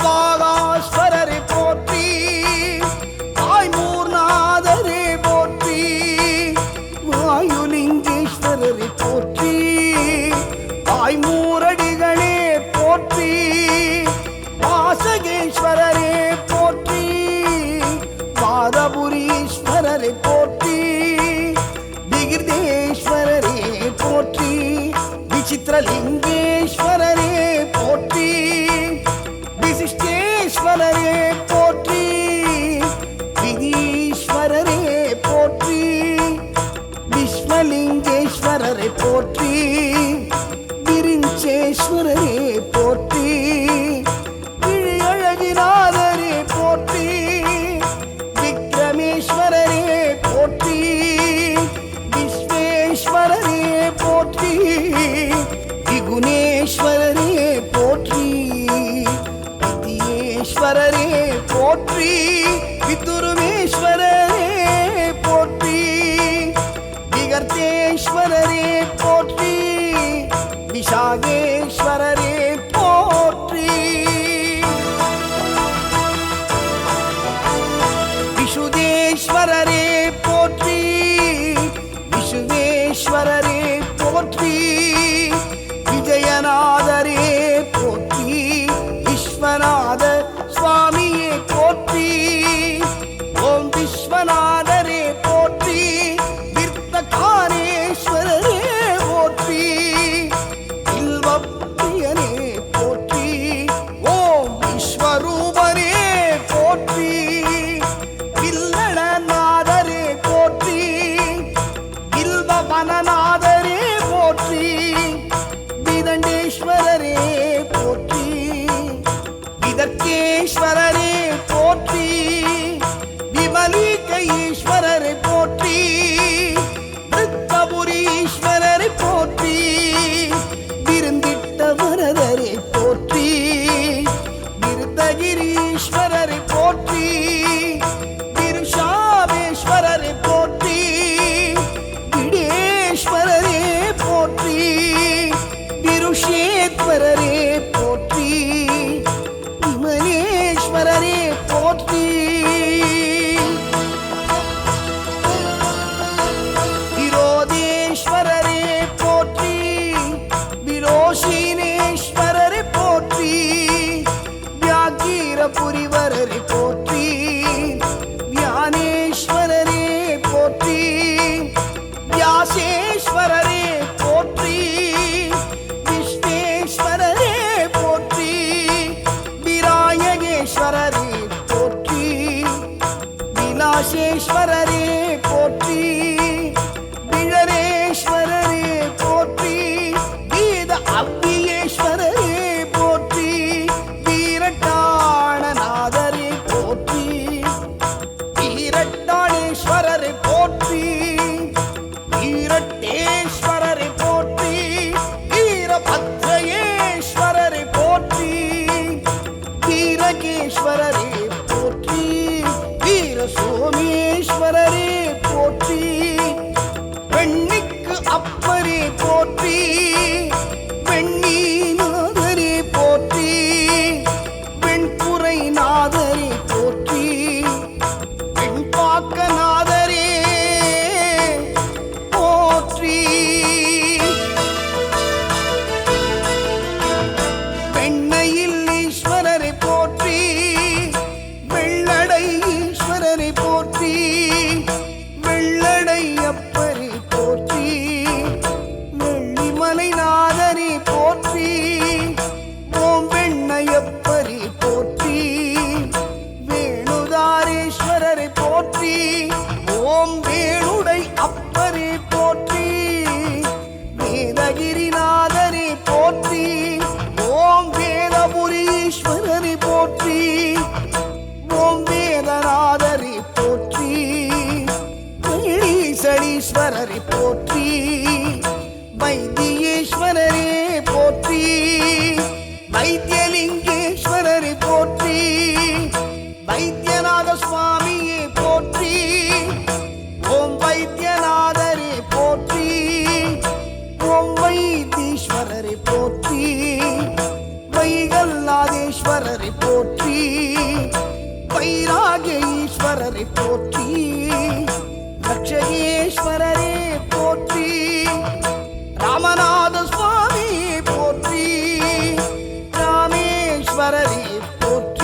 ஓம்பாகாஸ்வரரே போற்றி, தாய்மூர்நாதரே போற்றி, வாயுலிங்கேஸ்வரரே போற்றி, தாய்மூரடிகளே போற்றி, வாசகேஸ்வரரே போற்றி, வாதபுரீஸ்வரரே போற்றி, விகிர்தேஸ்வரரே போற்றி, விசித்திரலிங்கேஸ்வரரே போற்றி, விசிஷ்டேஸ்வரரே போற்றி, விதீஸ்வரரே போற்றி, விஸ்வலிங்கேஸ்வரரே போற்றி, விரிஞ்சேஸ்வரரே போற்றி, விழியழகிநாதரே போற்றி, விக்ரமேஸ்வரரே போற்றி, விஸ்வேஸ்வரரே போற்றி, விகுணேஸ்வரரே போற்றி, வித்யேஸ்வரரே போற்றி, விதுருமேஸ்வரரே போற்றி, விகர்த்தேஸ்வரரே போற்றி, விஷாகேஸ்வரரே போற்றி, விஷுதேஸ்வரரே போற்றி, விசுவேஸ்வரரே போற்றி, விஜயநாதரே போற்றி, விஸ்வநாத சுவாமியே போற்றி, ஓம் விஸ்வநாதரே போற்றி, விர்த்தகாரேஸ்வரரே போற்றி, இல்வப்பிரியனே போற்றி, ஓம் விஸ்வரூபரே போற்றி, வில்லடநாதரே போற்றி, வில்வவனநாதரே போற்றி, விதண்டேஸ்வரரே போற்றி, விதர்க்கேஸ்வரரே போற்றி, விமலிகையேஸ்வரரே போற்றி, விருத்தபுரீஸ்வரரை போற்றி, விருந்திட்ட வரதரை போற்றி, விருத்தகிரீஸ்வரரை போற்றி, விருஷாவேஸ்வரரை போற்றி, விடேஸ்வரரே போற்றி, விருஷேஸ்வரரே போற்றி, விமலேஸ்வரரே போற்றி, விரோதேஸ்வரரே போற்றி, விரோஷினேஸ்வரரை போற்றி, வியாகீரபுரிவரரை விஸ்வேஸ்வரரே போற்றி, விழரேஸ்வரரே போற்றி, கீத அவ்வியேஸ்வரரே போற்றி, வீரட்டாணநாதரே போற்றி, வீரட்டாணேஸ்வரரே போற்றி, வீரட்டேஸ்வரரே போற்றி, வீரபத்ரயேஸ்வரரே போற்றி, வீரகேஸ்வரரே போற்றி, வீர சோமேஸ்வரரே போற்றி, வெண்ணிக்கு அப்பரே போற்றி, வெண்ணீநாதரே போற்றி, வெண்புரை நாதரே போற்றி, வெண்பாக்கநாதரே போற்றி, வெண்ணையில் ஈஸ்வரரை போற்றி, வெள்ளடை ஈஸ்வரரை போற்றி, வெள்ளடை அப்பரை போற்றி, வெள்ளிமலை நாதரை போற்றி, ஓம் வெண்ணையப்பரை போற்றி, வேணுதாரேஸ்வரரை போற்றி, ஓம் வேணுடை அப்பரை போற்றி, வேதகிரிநாதரை போற்றி, ஓம் வேதபுரீஸ்வரரை போற்றி, ஓம் வேதநாதரை போற்றி, வேணீசடீஸ்வரரை போற்றி, வைத்தியேஸ்வரரே போற்றி, வைத்தியலிங்கேஸ்வரரை போற்றி, வைத்தியநாத சுவாமியே போற்றி, ஓம் வைத்தியநாதரே போற்றி, ஓம் வைத்தீஸ்வரரை போற்றி, வைகல்லாதேஸ்வரரை போற்றி, வைராகிய ஈஸ்வரரை போற்றி, லட்சகேஸ்வரரே போற்றி, ராமநாத சுவாமியே போற்றி, ராமேஸ்வரரே போற்றி.